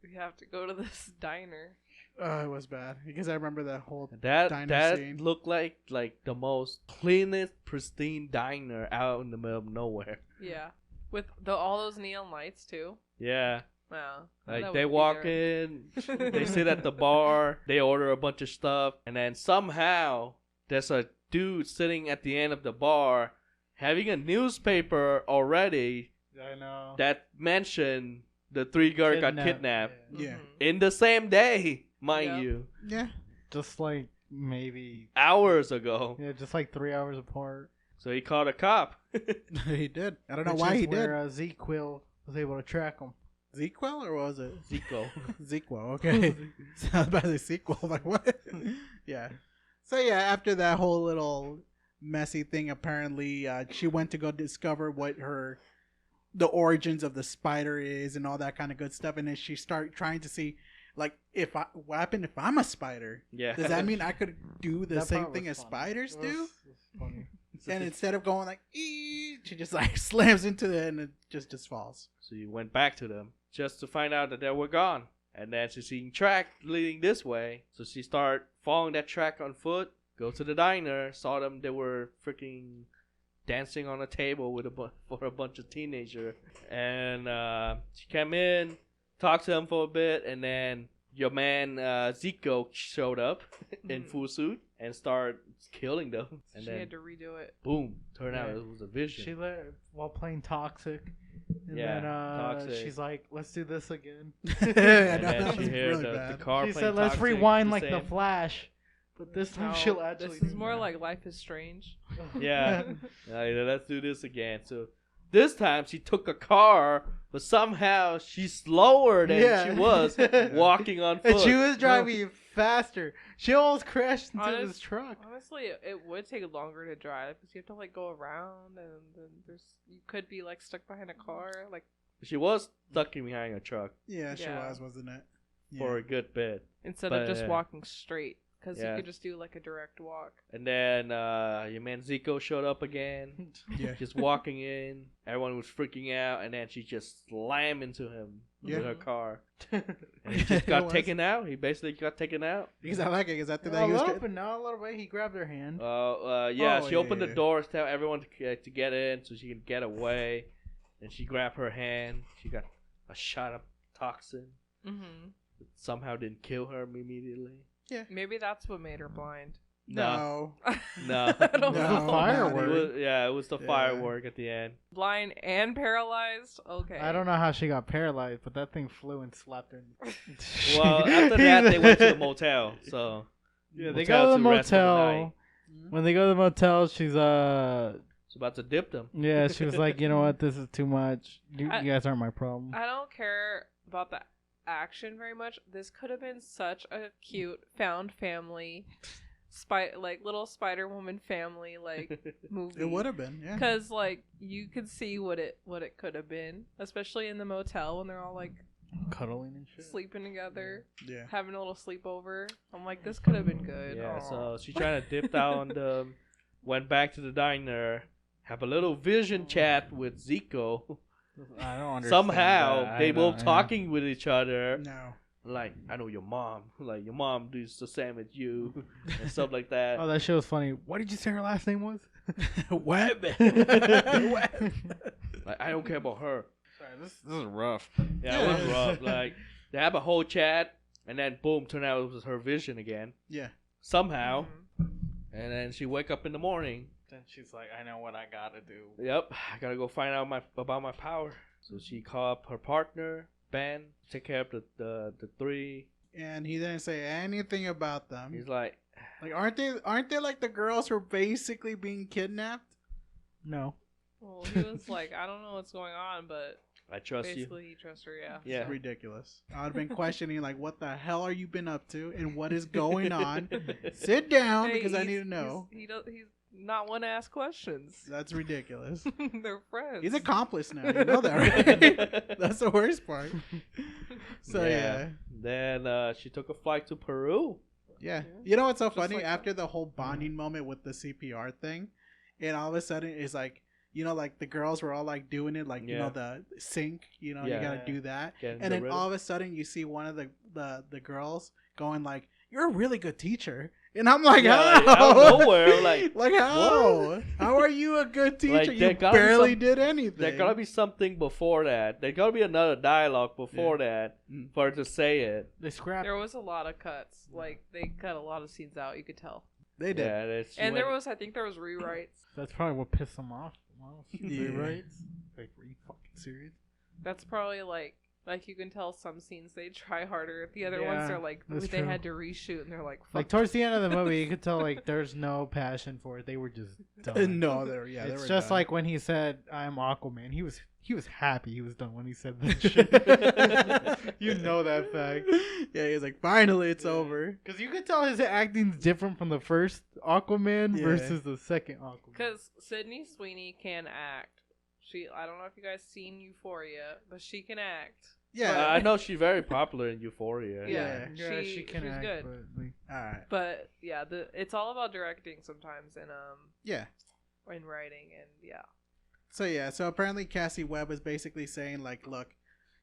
we have to go to this diner. It was bad because I remember that whole That diner scene. looked like the most cleanest, pristine diner out in the middle of nowhere. Yeah, with all those neon lights too. Yeah. Wow. Like That they would be walk there. in, they sit at the bar, they order a bunch of stuff, and then somehow there's a dude sitting at the end of the bar having a newspaper already I know. that mentioned the three girls got kidnapped Yeah. in the same day, mind Yeah. you, Yeah. Just like maybe. hours ago. Yeah, just like 3 hours apart. So he called a cop. He did. I don't know Which why is he did. where Zequel was able to track him. Zequel or what was it? Zico. Zequel. Okay. Sounds about the sequel. Like what? Yeah. So yeah, after that whole little messy thing, apparently she went to go discover what the origins of the spider is and all that kind of good stuff, and then she started trying to see, like, what happened if I'm a spider? Yeah. Does that mean I could do the That same part thing was as funny. spiders It do? was funny. And instead of going like, ee, she just like slams into it and it just falls. So you went back to them just to find out that they were gone. And then she's seeing track leading this way. So she started following that track on foot, go to the diner, saw them, they were freaking dancing on a table with for a bunch of teenagers. And she came in, talked to them for a bit, and then your man Zico showed up in full suit and started killing them. And She then had to redo it. boom, turned out Yeah. it was a vision. She let while playing Toxic. And Yeah, then Toxic. she's like, let's do this again. And That then was she heard really the bad. car She playing said, let's Toxic, rewind like the same. Flash. But this time No, she'll actually this is do more that. like Life is Strange. Yeah. Let's do this again. So this time she took a car, but somehow she's slower than Yeah. she was walking on foot. And she was driving faster. She almost crashed into Honest- this truck. Honestly, it would take longer to drive because you have to like go around and then you could be like stuck behind a car. Like She was stuck in behind a truck Yeah, she Yeah. was, wasn't it? for a good bit. instead But, of just walking straight because yeah. you could just do like a direct walk. And then your man Zico showed up again, Yeah. just walking in. Everyone was freaking out, and then she just slammed into him Yeah. with her car. And he just got It was. taken out. He basically got taken out. Because I like it. Because after that, A he was little bit, not a little bit. He grabbed her hand. Yeah, Oh, she opened yeah, the yeah. doors, tell everyone to get in so she can get away. And she grabbed her hand. She got a shot of toxin. Mm-hmm. It somehow didn't kill her immediately. Maybe that's what made her blind. no. No. I don't No, know. It Firework. was, yeah, it was the Yeah. firework at the end. Blind and paralyzed. Okay. I don't know how she got paralyzed, but that thing flew and slapped her. Well, after that, they went to the motel. So Yeah, they motel go to the rest for the motel. night. When they go to the motel, she's It's about to dip them. yeah, she was like, you know what, this is too much. You I- guys aren't my problem. I don't care about the action very much. This could have been such a cute found family, like little Spider Woman family like movie. It would have been, yeah. Because like you could see what it could have been, especially in the motel when they're all like cuddling and shit, sleeping together, yeah, having a little sleepover. I'm like, this could have been good. Yeah, Aw. so she trying to dip out on them, went back to the diner, have a little vision chat with Zico. I don't understand. Somehow that. they both talking with each other. No. Like, I know your mom. Like, your mom does the same as you and stuff like that. Oh, that shit was funny. What did you say her last name was? Web. Like, I don't care about her. Sorry, this is rough. Yeah, it was rough. Like, they have a whole chat, and then boom, turned out it was her vision again. Yeah. Somehow. And then she wake up in the morning. Then she's like, I know what I gotta do. Yep, I gotta go find out about my power. So she called up her partner, Ben, take care of the three. And he didn't say anything about them. He's like aren't they like the girls who are basically being kidnapped? No. Well, he was like, I don't know what's going on, but I trust basically he trusts her. Yeah. Yeah. It's ridiculous. I would have been questioning like, what the hell are you been up to and what is going on? Sit down Hey, because I need to know. He's not one to ask questions. That's ridiculous. They're friends. He's accomplice now. You know that, right? That's the worst part. So yeah. Then she took a flight to Peru. Yeah. You know what's so Just funny? like After the whole bonding moment with the CPR thing, and all of a sudden it's like, you know, like the girls were all like doing it, like, you know, the sync, you know, you gotta do that. And then all of a sudden you see one of the girls going like, "You're a really good teacher." And I'm like, Yeah, how? like, out of nowhere, like how? what? How are you a good teacher? Like, you barely did anything. There gotta be something before that. There gotta be another dialogue before that for her to say it. They scrapped. There was a lot of cuts. Like they cut a lot of scenes out. You could tell. They did. Yeah, And I think there was rewrites. That's probably what pissed them off. Yeah. Right? Like, were you fucking serious? That's probably like you can tell some scenes they try harder. The other Yeah, ones are like that's they true. had to reshoot and they're like, fuck. Like towards the end of the movie, you could tell like there's no passion for it. They were just done. No, they were it's done. just like when he said, "I'm Aquaman." He was happy. He was done when he said that shit. You know that fact. Yeah, he's like, finally, it's over. Because you could tell his acting's different from the first Aquaman versus the second Aquaman. Because Sydney Sweeney can act. I don't know if you guys seen Euphoria, but she can act. Yeah, I know she's very popular in Euphoria. Yeah, she can she's act, good. but like, all right. But yeah, it's all about directing sometimes and Yeah. in writing and yeah. So apparently Cassie Webb is basically saying like, look,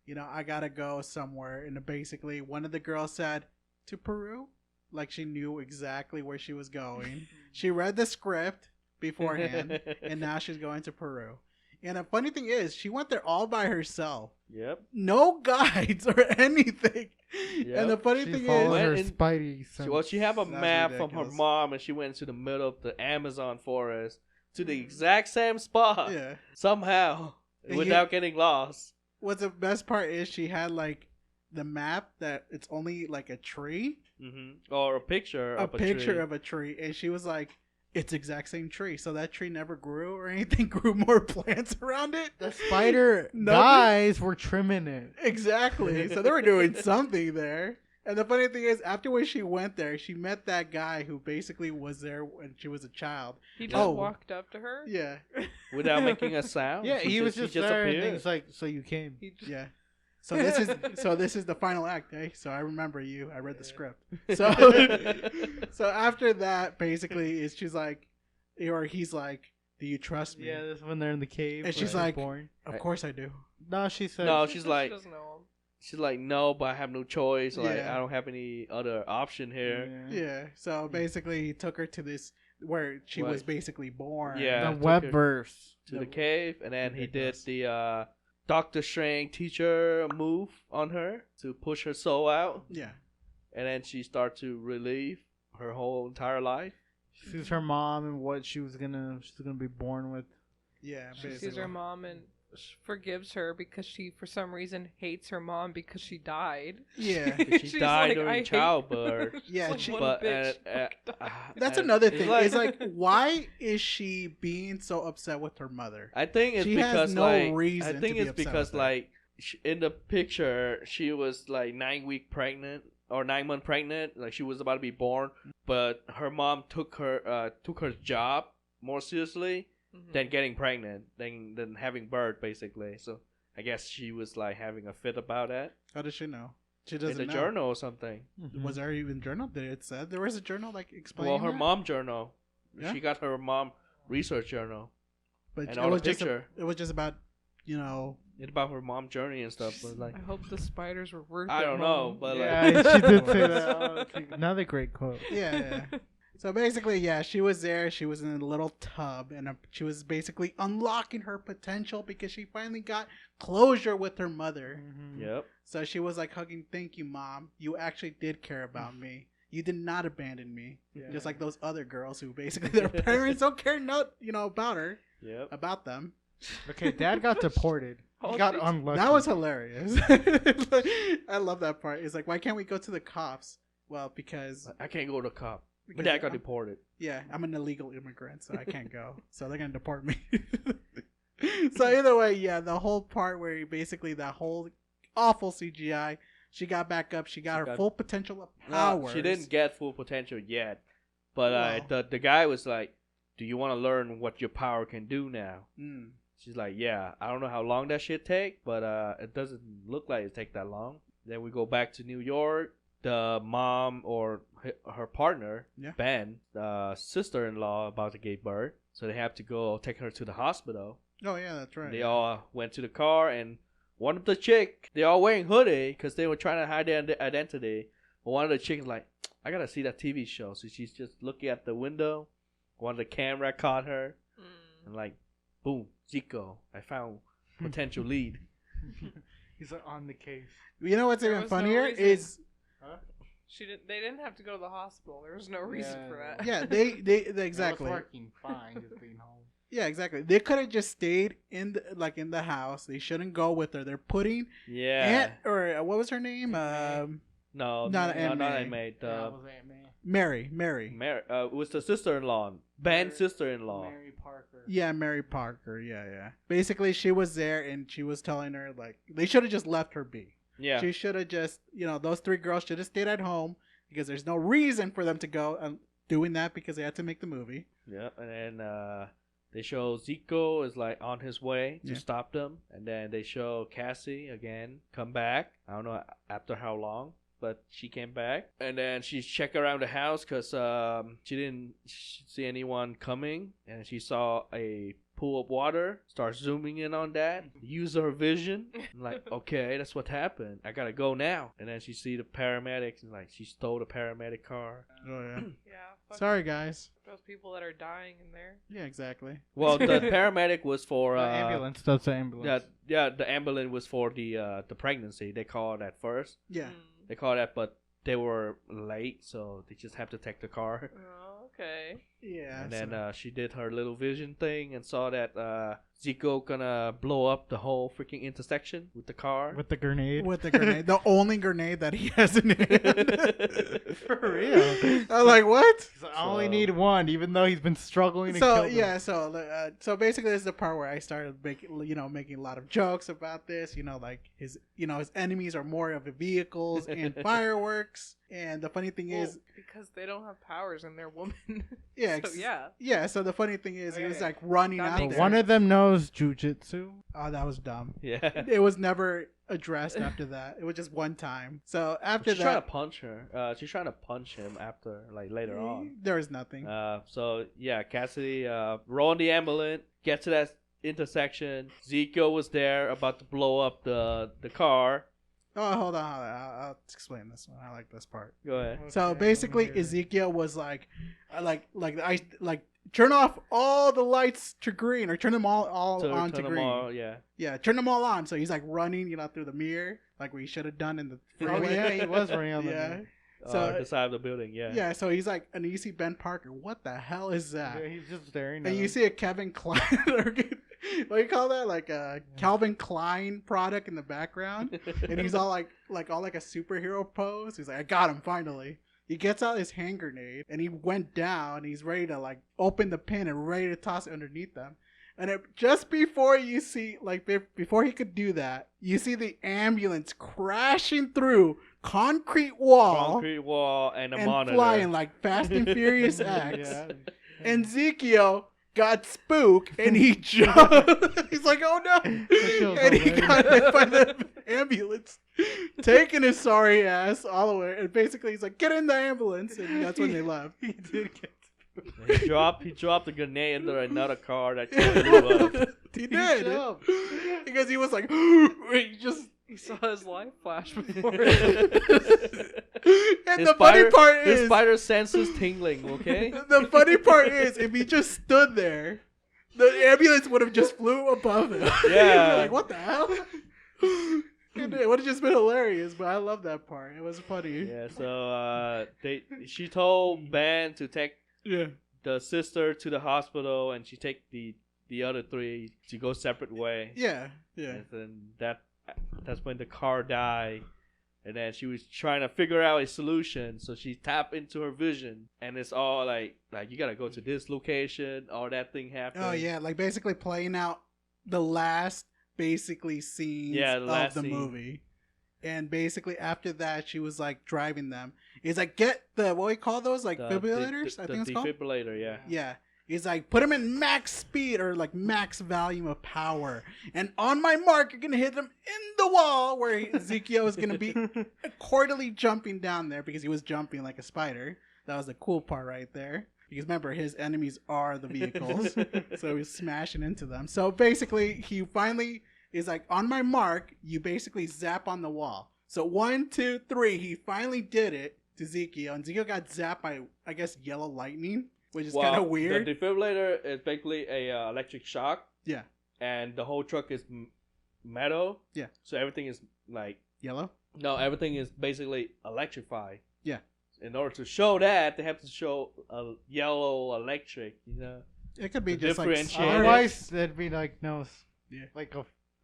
you know, I gotta go somewhere, and basically one of the girls said to Peru, like she knew exactly where she was going. She read the script beforehand, and now she's going to Peru. And the funny thing is, she went there all by herself. Yep. No guides or anything. Yep. And the funny she thing followed is, her Spidey sense. Well, she have a That's map from ridiculous. her mom, and she went to the middle of the Amazon forest to the exact same spot. yeah. Somehow, And without getting lost. What's the best part is she had like the map that it's only like a tree, Or a picture of a tree. of a tree, and she was like, it's exact same tree. So that tree never grew or anything. Grew more plants around it. The spider Nothing. guys were trimming it. Exactly. So they were doing something there. And the funny thing is, after when she went there, she met that guy who basically was there when she was a child. He just walked up to her. Yeah. Without making a sound. Yeah, he was just there, and appeared. he's like, "So you came." Yeah. So this is the final act, eh? So I remember you. I read the script. So so after that, basically, she's like, or he's like, "Do you trust me?" Yeah, this is when they're in the cave. And she's where like, born. "Of course I do." No, she said. No, She she's said like, she doesn't know him. she's like, no, but I have no choice. Like, Yeah. I don't have any other option here. Yeah. So basically, he took her to this where she was basically born. Yeah. The took web her verse. To the cave, and then he did Ridiculous. the Doctor Strange teacher move on her to push her soul out, Yeah. and then she started to relive her whole entire life. She sees her mom and what she's gonna be born with. Yeah. She Basically. sees her mom and forgives her because she, for some reason, hates her mom because she died. Yeah. She She's died like, "I during hate childbirth. Yeah, Like, she- what But a bitch. That's and another it's thing. It's like, why is she being so upset with her mother? I think it's She has because no like reason I to think be it's upset because with her. like in the picture, she was like 9-week pregnant or 9-month pregnant. Like she was about to be born, but her mom took her job more seriously than getting pregnant, than having birth, basically. So I guess she was like having a fit about that. How does she know? She doesn't in the know. journal or something. Was there even a journal? Did it say there was a journal like explaining? Well, her that? mom journal. Yeah? She got her mom research journal. But And it on was the picture. it was just about, you know. It's about her mom journey and stuff. But like, I hope the spiders were worth I it, don't know, Mom. but Yeah, like, she did say that. Oh, another great quote. Yeah. So basically, yeah, she was there. She was in a little tub, and she was basically unlocking her potential because she finally got closure with her mother. Yep. So she was like hugging, "Thank you, Mom. You actually did care about me. You did not abandon me, just like those other girls who basically their parents don't care about her, Yep. about them." Okay, Dad got deported. He Oh, got geez. unlucky. That was hilarious. I love that part. It's like, why can't we go to the cops? Well, because I can't go to cop. Because My dad got I'm- deported. yeah, I'm an illegal immigrant, so I can't go. So they're gonna deport me. So either way, yeah, the whole part where basically that whole awful CGI, she got back up, she got her full potential of powers. No, she didn't get full potential yet. But Well. the guy was like, "Do you want to learn what your power can do now?" Mm. She's like, "Yeah, I don't know how long that shit take, but it doesn't look like it take that long." Then we go back to New York. The mom or her partner, Yeah. Ben, the sister-in-law, about to give birth, so they have to go take her to the hospital. Oh yeah, that's right. They all went to the car, and one of the chick, they all wearing hoodie because they were trying to hide their identity. But one of the chicks like, "I gotta see that TV show," so she's just looking at the window. One of the camera caught her, and like, boom, Zico, I found potential lead. He's on the case. You know what's There even was no funnier reason. is They didn't have to go to the hospital. There was no reason for that. yeah, they It exactly. was working fine, just being home. Yeah, exactly. They could have just stayed in the house. They shouldn't go with her. They're putting Yeah. or what was her name? No, Not Aunt not May. Aunt May. Yeah, it was Aunt May. Mary. It was the sister-in-law, Ben's sister-in-law. Mary Parker. Yeah, Mary Parker. Yeah. Basically, she was there and she was telling her like they should have just left her be. Yeah. She should have just, those three girls should have stayed at home because there's no reason for them to go doing that because they had to make the movie. Yeah, and then they show Zico is like on his way to stop them, and then they show Cassie again come back. I don't know after how long, but she came back, and then she checked around the house because she didn't see anyone coming, and she saw a pool of water. Start zooming in on that. Use her vision. I'm like, okay, that's what happened. I gotta go now. And then she see the paramedics, and like she stole the paramedic car. Oh yeah. Yeah. Fuck Sorry guys. those people that are dying in there. Yeah, exactly. Well, the paramedic was for ambulance. That's the ambulance. Yeah, the ambulance was for the pregnancy. They called it at first. Yeah. They called it, but they were late, so they just have to take the car. Oh, okay. Yeah. And then she did her little vision thing and saw that Zico gonna blow up the whole freaking intersection with the car. With the grenade. with the grenade, the only grenade that he has in it. For real. I was like, what? He's like, I only need one, even though he's been struggling to So kill them. yeah, so basically, this is the part where I started making a lot of jokes about this. Like his enemies are more of the vehicles and fireworks. And the funny thing is, because they don't have powers and they're women. yeah, So, yeah. yeah. So the funny thing is, he was like running That out makes there. One of them knows jujitsu. Oh, that was dumb. Yeah. It was never addressed after that. It was just one time. So after She's trying to that, punch her. She's trying to punch him after, like, later on. there was nothing. So yeah, Cassidy roll in the ambulance, get to that intersection. Zico was there, about to blow up the car. Oh, hold on. I'll explain this one. I like this part. Go ahead. So Okay, basically, let me hear it. Ezekiel was like turn off all the lights to green or turn them all on to turn them green. all, yeah. Yeah, turn them all on. So he's like running, through the mirror, like we should have done in the Oh freeway. yeah, he was running on the Yeah. So So the side of the building, yeah. yeah, so he's like, and you see Ben Parker. What the hell is that? Yeah, he's just staring at And you him. see a Kevin Klein, or what do you call that? Like a Calvin Klein product in the background, and he's all like a superhero pose. He's like, I got him finally. He gets out his hand grenade, and he went down. He's ready to like open the pin and ready to toss it underneath them. And just before you see, like, before he could do that, you see the ambulance crashing through concrete wall and a and monitor. flying like Fast and Furious X. Yeah. And Ezekiel got spooked and he jumped. He's like, oh no. show's And he hilarious. got hit by the ambulance, taking his sorry ass all the way. And basically he's like, get in the ambulance. And that's when they left. He did get He dropped a grenade under another car that blew up. He did. jumped. Because he was like, he just. He saw his life flash before. And His the funny part his is, spider senses tingling. Okay. the funny part is, if he just stood there, the ambulance would have just flew above him. Yeah. Like, what the hell? It would have just been hilarious, but I love that part. It was funny. Yeah. So she told Ben to take Yeah. the sister to the hospital, and she take the other three to go separate way. Yeah. Yeah. And then that's when the car died. And then she was trying to figure out a solution, so she tapped into her vision, and it's all like you gotta go to this location, all that thing happened. Oh yeah, like basically playing out the last basically scenes of the movie. And basically after that she was like driving them. He's like, get the, what do we call those, like defibrillators? I think it's called. Defibrillator, yeah. Yeah. He's like, put him in max speed or like max volume of power. And on my mark, you're going to hit him in the wall where Ezekiel is going to be accordingly jumping down there because he was jumping like a spider. That was the cool part right there. Because remember, his enemies are the vehicles. So he's smashing into them. So basically, he finally is like, on my mark, you basically zap on the wall. So 1, 2, 3, he finally did it to Ezekiel. And Ezekiel got zapped by, I guess, yellow lightning. Which is kind of weird. The defibrillator is basically a electric shock. Yeah. And the whole truck is metal. Yeah. So everything is like... Yellow? No, everything is basically electrified. Yeah. In order to show that, they have to show a yellow electric, you know? It could be To just like... differentiate it. Otherwise, there'd be like no, Yeah. like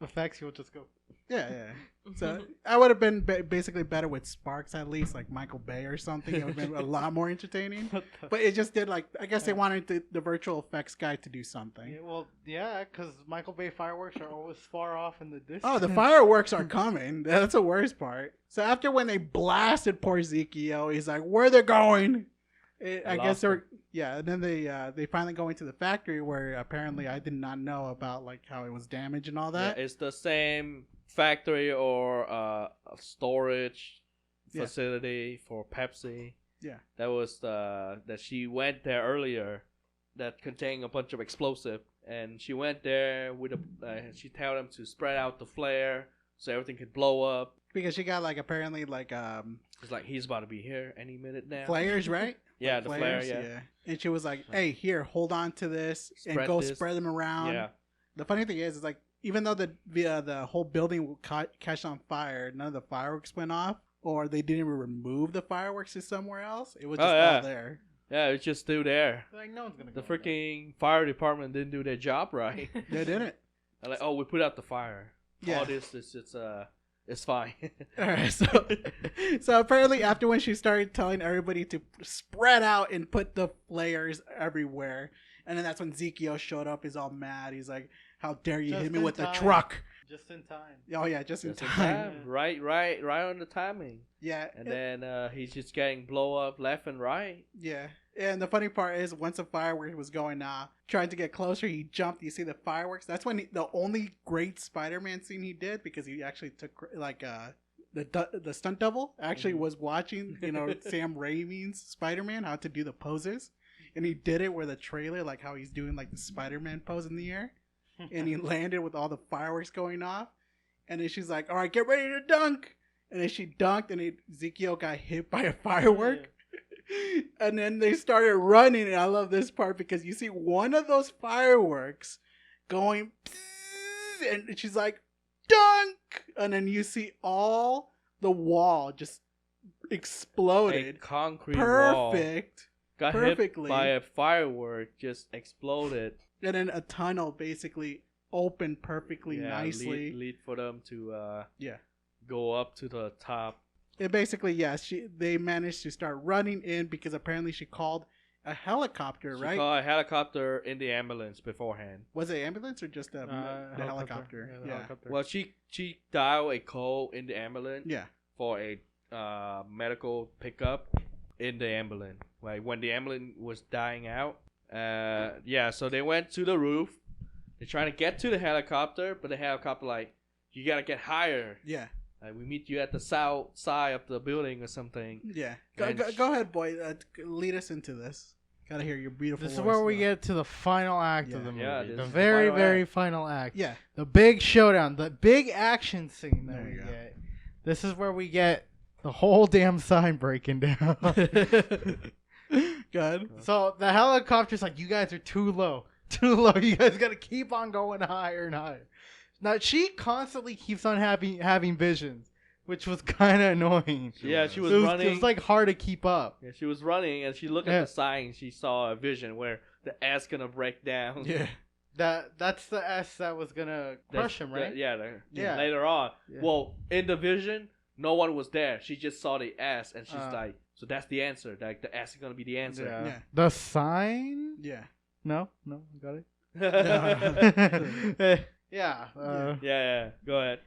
effects. You'll just go. Yeah, yeah. So I would have been basically better with sparks at least, like Michael Bay or something. It would have been a lot more entertaining. But it just did like, I guess they wanted the virtual effects guy to do something. Yeah, well, yeah, because Michael Bay fireworks are always far off in the distance. Oh, the fireworks are coming. That's the worst part. So after when they blasted poor Ezekiel, he's like, where they going? I guess they're, yeah. And then they finally go into the factory where apparently I did not know about like how it was damaged and all that. Yeah, it's the same factory or a storage facility for Pepsi. Yeah. That was that she went there earlier that contained a bunch of explosive. And she went there with she told them to spread out the flare so everything could blow up. Because she got like apparently like It's like he's about to be here any minute now. flares, right? Yeah, Like the flares, flare, yeah. And she was like, hey, here, hold on to this and Spread go this. spread them around. Yeah. The funny thing is like, even though the whole building catch on fire, none of the fireworks went off, or they didn't even remove the fireworks to somewhere else. It was just all there. Yeah, it's just still there. Like no one's gonna. The go freaking fire department didn't do their job right. They didn't. They're like, oh, we put out the fire. Yeah. All this, it's fine. All right, so apparently after when she started telling everybody to spread out and put the flares everywhere, and then that's when Ezekiel showed up. He's all mad. He's like, "How dare you Just hit me in with the time. truck?" Just in time. Oh yeah, just in Just in time. Right on the timing. Yeah, And then he's just getting blow up left and right. yeah. And the funny part is, once the fireworks was going off, trying to get closer, he jumped. You see the fireworks? That's when the only great Spider-Man scene he did, because he actually took like the stunt double actually was watching, Sam Raimi's Spider-Man, how to do the poses, and he did it with a trailer, like how he's doing like the Spider-Man pose in the air, and he landed with all the fireworks going off, and then she's like, "All right, get ready to dunk," and then she dunked, and Ezekiel got hit by a firework. Yeah. And then they started running, and I love this part because you see one of those fireworks going, and she's like, dunk! And then you see all the wall just exploded. A concrete wall perfect. got perfectly hit by a firework, just exploded. And then a tunnel basically opened perfectly nicely. Lead for them to yeah, go up to the top. It basically, they managed to start running in because apparently she called a helicopter, She right? called a helicopter in the ambulance beforehand. Was it ambulance or just the helicopter? Yeah, the helicopter. Well, she dialed a call in the ambulance Yeah. for a medical pickup in the ambulance. Like when the ambulance was dying out. So they went to the roof. They're trying to get to the helicopter, but the helicopter like, you gotta get higher. Yeah. Like we meet you at the south side of the building or something. Yeah. Go ahead, boy. Lead us into this. Gotta hear your beautiful This voice. is where we though. get to the final act of Yeah. the movie. Yeah, this the is the very, final very act. final act. Yeah. The big showdown. The big action scene that There we you go. get. This is where we get the whole damn sign breaking down. Good. So the helicopter's like, you guys are too low. Too low. You guys got to keep on going higher and higher. Now, she constantly keeps on having visions, which was kind of annoying. Yeah, she was It running. was like hard to keep up. Yeah, she was running and she looked Yeah. at the sign. She saw a vision where the ass gonna break down. Yeah. That's the S that was gonna crush him, right? Yeah. Later on. Yeah. Well, in the vision, no one was there. She just saw the ass and she's like, so that's the answer. Like the ass is gonna be the answer. Yeah. The sign? Yeah. No, got it. Yeah. Yeah. Go ahead.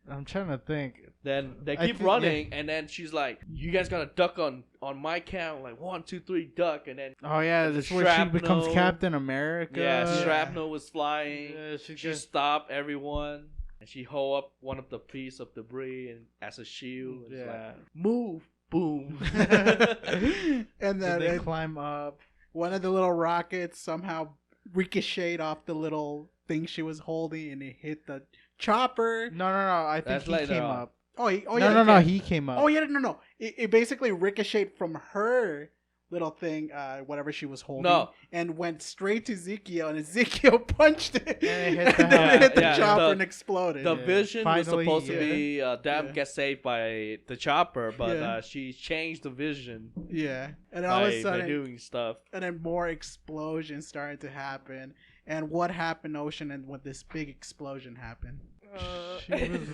I'm trying to think. Then they I keep think- running, and then she's like, "You guys gotta duck on my count, like 1, 2, 3, duck." And then Oh yeah, The this is where she becomes shrapnel. Captain America. yeah, shrapnel was flying. Yeah, She stopped everyone, and she hold up one of the piece of debris and as a shield. It's Yeah. like, move, boom. And Then they then climb up. one of the little rockets somehow ricocheted off the little thing she was holding, and it hit the chopper. No. I think That's he later came on. up. No, No. He came up. Oh yeah, no. It basically ricocheted from her little thing, whatever she was holding, No. and went straight to Ezekiel, and Ezekiel punched it, And it hit the and then it hit the Yeah, chopper the- and exploded. The Yeah. vision was Finally, supposed to yeah. be them Yeah. get saved by the chopper, but Yeah. she changed the vision Yeah, and then all of a by sudden, doing stuff. and then more explosions started to happen. And what happened, Ocean? And when this big explosion happened? She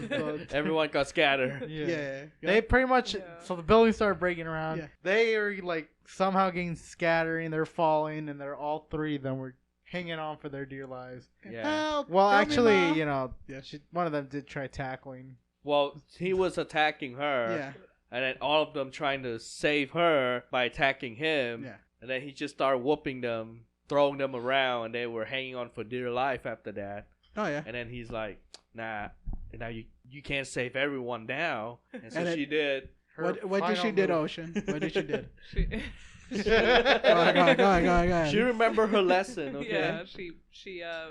was, Everyone got scattered. yeah. Yeah. They pretty much Yeah. so the buildings started breaking around. Yeah. They are like somehow getting scattering. They're falling, and they're all three of them were hanging on for their dear lives. Yeah. Help, Well, help me, actually, Mom. you know, Yeah. one of them did try tackling. Well, he was attacking her, Yeah, and then all of them trying to save her by attacking him. yeah. And then he just started whooping them, throwing them around, and they were hanging on for dear life after that. Oh yeah. And then he's like, "Nah, now you can't save everyone now." And so And she did. Her What did she final did, move- Ocean? What did she did? She, Go ahead. She remembered her lesson. Okay. yeah,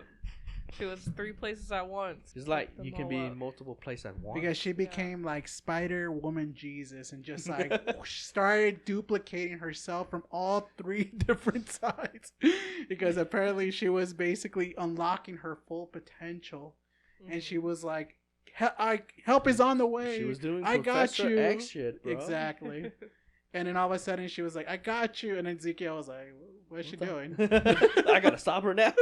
she was 3 places at once. It's like Picked them you can all be up. in multiple places at once. Because she became like Spider Woman Jesus and just like whoosh, started duplicating herself from all 3 different sides. Because apparently she was basically unlocking her full potential. And she was like, help is on the way. She was doing I got Professor you. X shit, bro. Exactly. And then all of a sudden she was like, I got you. And then Ezekiel was like, what's she doing? I gotta stop her now.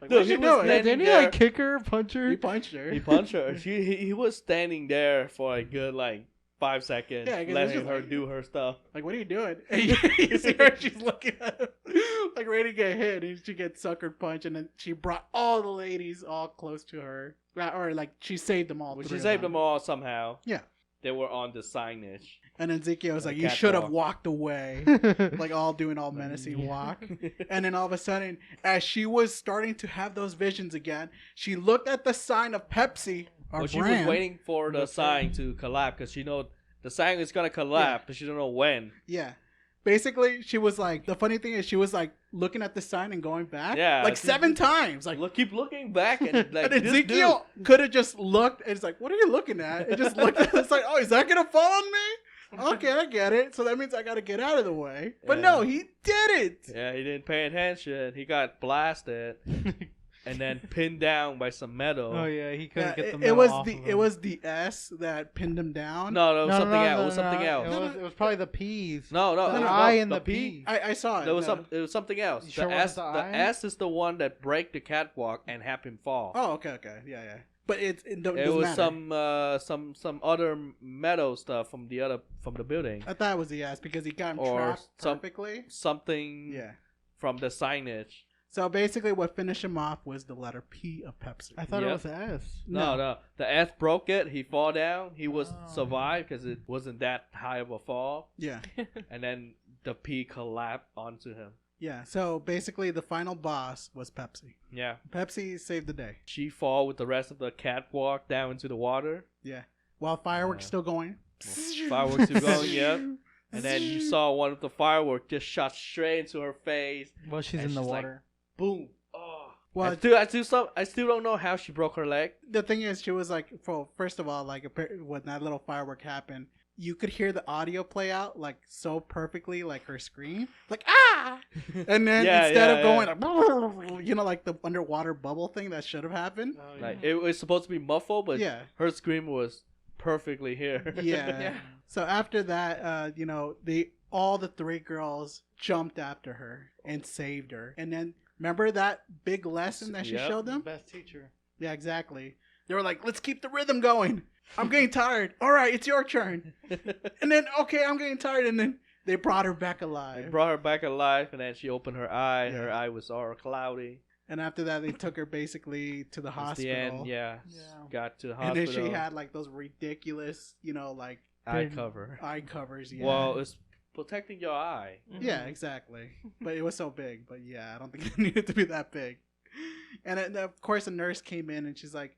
Like, Dude, what she she was doing? standing Didn't he there. like kick her, punch her? He punched her. He punched her. He was standing there for a good like 5 seconds, Yeah, 'cause it's letting just her like- do her stuff. Like, what are you doing? And you see her, she's looking at him, like ready to get hit, and she gets sucker punched, and then she brought all the ladies all close to her, or like she saved them all. Well, 3 she of saved them all somehow. Yeah. They were on the signage. And then Ezekiel was The like, "You should have catwalk. walked away," like all doing all menacing walk. And then all of a sudden, as she was starting to have those visions again, she looked at the sign of Pepsi, our Well, she brand. was waiting for the sign to collapse because she know the sign is gonna collapse, but she don't know when. Yeah. Basically, she was like, the funny thing is, she was like looking at the sign and going back, Yeah, like she- 7 times, like. Look, keep looking back and like And this Ezekiel could have just looked and it's like, what are you looking at? It just looked at it's like, oh, is that gonna fall on me? Okay, I get it. So that means I gotta get out of the way. But Yeah. no, he did it. Yeah, he didn't pay attention. He got blasted and then pinned down by some metal. Oh yeah, he couldn't Yeah, get the it metal was off the of it him. was the S that pinned him down. No, it was something else. no, It was something no, else. It was probably the P's. No, The I and the P. P. I saw it. There was no. it was something else. You The sure it S, wasn't the the I? S is the one that break the catwalk and have him fall. Oh, okay, yeah. But it It was matter. some other metal stuff from the building. I thought it was the ass because he got him Or trapped perfectly. Something Yeah. from the signage. So basically, what finished him off was the letter P of Pepsi. I thought it Yep. was S. No. The S broke it. He fall down. He was Oh. survived because it wasn't that high of a fall. Yeah. And then the P collapsed onto him. Yeah. So basically, the final boss was Pepsi. Yeah. Pepsi saved the day. She fall with the rest of the catwalk down into the water. Yeah. While fireworks still going. Fireworks still going, yep. And then you saw one of the fireworks just shot straight into her face. Well, she's And in the she's like, water. Boom. Oh. Well, I still don't know how she broke her leg. the thing is, she was like, well, first of all, like when that little firework happened, you could hear the audio play out like so perfectly, like her scream, like ah, and then instead of going like, like the underwater bubble thing that should have happened. Oh, Like it was supposed to be muffled, but Yeah. her scream was perfectly here. Yeah. Yeah. So after that, all the three girls jumped after her and saved her. And then remember that big lesson that she Yep. showed them? Best teacher. Yeah, exactly. They were like, let's keep the rhythm going. I'm getting tired. All right, it's your turn. And then, okay, I'm getting tired. And then they brought her back They alive. brought her back alive, and then she opened her eye. Yeah. Her eye was all cloudy. And after that, they took her basically to the It's hospital. the end, yeah. Yeah. Got to the And hospital. then she had like those ridiculous, like eye cover. eye covers. Yeah. Well, it's protecting your eye. Yeah, exactly. But it was so big. But yeah, I don't think it needed to be that big. And then, of course, a nurse came in and she's like,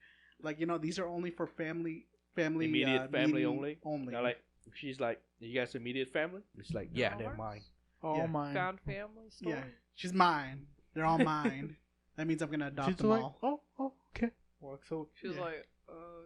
these are only for family, Immediate family meeting only. Now, like, she's like, you guys immediate family? It's like, yeah, they're mine. Oh Yeah. my. Found family story. Yeah, she's mine. They're all mine. That means I'm gonna adopt She's them like, all. oh, okay. Well, so She was Yeah. like,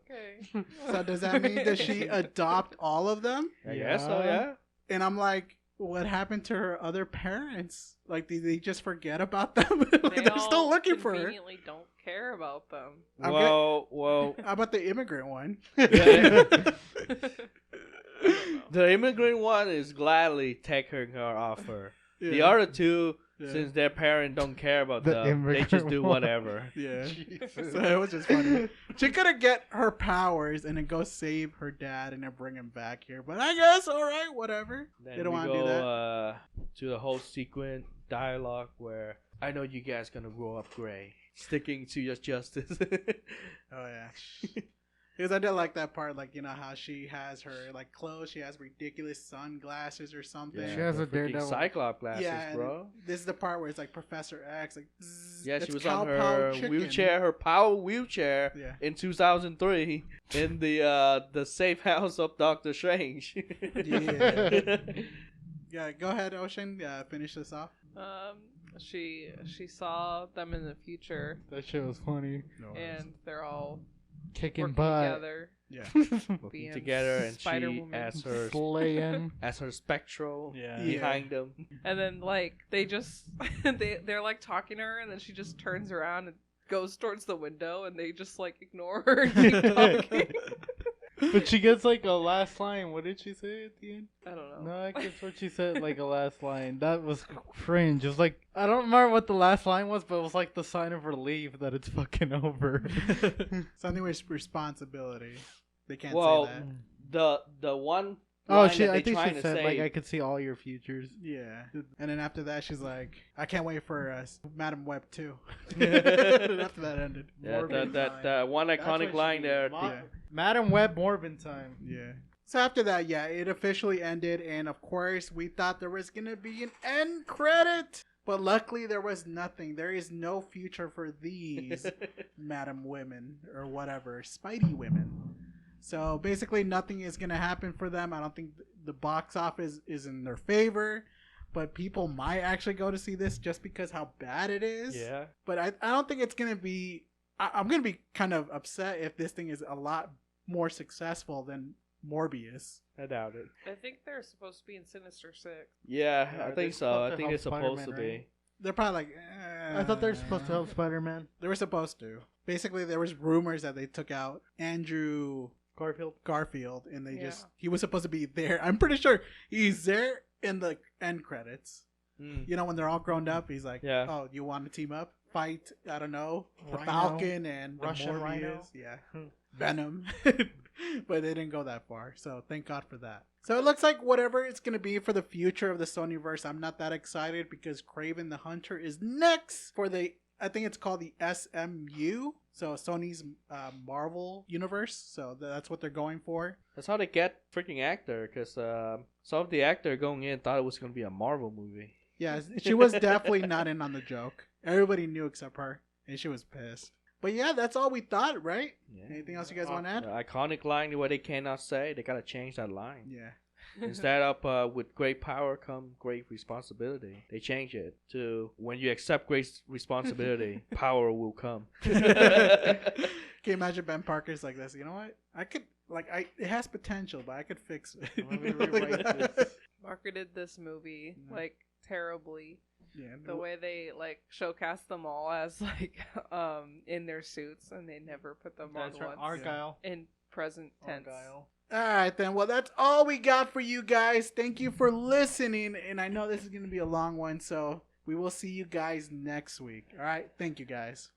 okay. So does that mean that she adopt all of them? I guess so, Yeah. yeah. And I'm like, what happened to her other parents? Like, did they just forget about them? Like, They they're all still looking for her. conveniently don't care about them. I'm Well, How about the immigrant one? the immigrant one is gladly taking her off her. The Yeah. other two, Yeah. since their parents don't care about The them, they immigrant just do one. whatever. Yeah. Jesus. So it was just funny. She could have get her powers and then go save her dad and then bring him back here. But I guess, all right, whatever. Then They don't we want to do that. go to the whole sequence dialogue where I know you guys gonna grow up gray, sticking to your justice. Oh, yeah. Because I did like that part, like, how she has her, like, clothes. She has ridiculous sunglasses or something. She has the a freaking Daredevil. Cyclops glasses, Yeah, and bro. this is the part where it's like Professor X, like, zzz, Yeah, she it's was cow on her pound chicken. wheelchair, her power wheelchair, Yeah. in 2003 in the safe house of Doctor Strange. Yeah. Yeah, go ahead, Ocean. Finish this off. She saw them in the future, That shit was funny. and they're all Kicking working butt. together, Yeah. Working being together, and she Spider-Woman. as her Slaying. spectral Yeah. behind them. And then like they just they're like talking to her, and then she just turns around and goes towards the window, and they just like ignore her and keep talking. But she gets like a last line. What did she say at the end? I don't know. No, I guess what she said, like a last line. That was cringe. It was like, I don't remember what the last line was, but it was like the sign of relief that it's fucking over. Something with responsibility. They can't Well, say that. the one. Oh, line she. that I they think trying she to said say, like I could see all your futures. Yeah. And then after that, she's like, I can't wait for Madam Web 2. After that ended. Yeah, Morbid that one That's iconic what line she- there. Yeah. Madam Web Morbin time. Yeah. So after that, yeah, it officially ended. And of course, we thought there was going to be an end credit. But luckily, there was nothing. There is no future for these Madam Women or whatever, Spidey women. So basically, nothing is going to happen for them. I don't think the box office is in their favor. But people might actually go to see this just because how bad it is. Yeah. But I don't think it's going to be... I'm going to be kind of upset if this thing is a lot more successful than Morbius. I doubt it. I think they're supposed to be in Sinister Six. Yeah, Yeah, I they're think so. supposed I to think help it's supposed to Spider-Man, be. right? They're probably like... I thought they were supposed to help Spider-Man. They were supposed to. Basically, there was rumors that they took out Andrew Garfield, and they Yeah. he was supposed to be there. I'm pretty sure he's there in the end credits. Mm. You know, when they're all grown up, he's like, Yeah. "Oh, you want to team up? fight, I don't know, the Rhino. Falcon and the Russian Morbius. Rhino. Yeah. Venom. But they didn't go that far. So thank God for that. So it looks like whatever it's going to be for the future of the Sonyverse, I'm not that excited because Kraven the Hunter is next for the, I think it's called the SMU. So Sony's Marvel universe. So that's what they're going for. That's how they get freaking actor, because some of the actor going in thought it was going to be a Marvel movie. Yeah, she was definitely not in on the joke. Everybody knew except her. And she was pissed. But yeah, that's all we thought, right? Yeah. Anything else you guys want to The add? iconic line where they cannot say, they got to change that line. Yeah. Instead of with great power come great responsibility, they change it to when you accept great responsibility, power will come. Can you imagine Ben Parker's like this? You know what? I could, it has potential, but I could fix it. Let me rewrite this. Marketed this movie like terribly. Yeah, The way they like showcast them all as like in their suits, and they never put them That's on right. once Argyle. in present tense. Argyle. All right, then. Well, that's all we got for you guys. Thank you for listening. And I know this is going to be a long one, so we will see you guys next week. All right. Thank you, guys.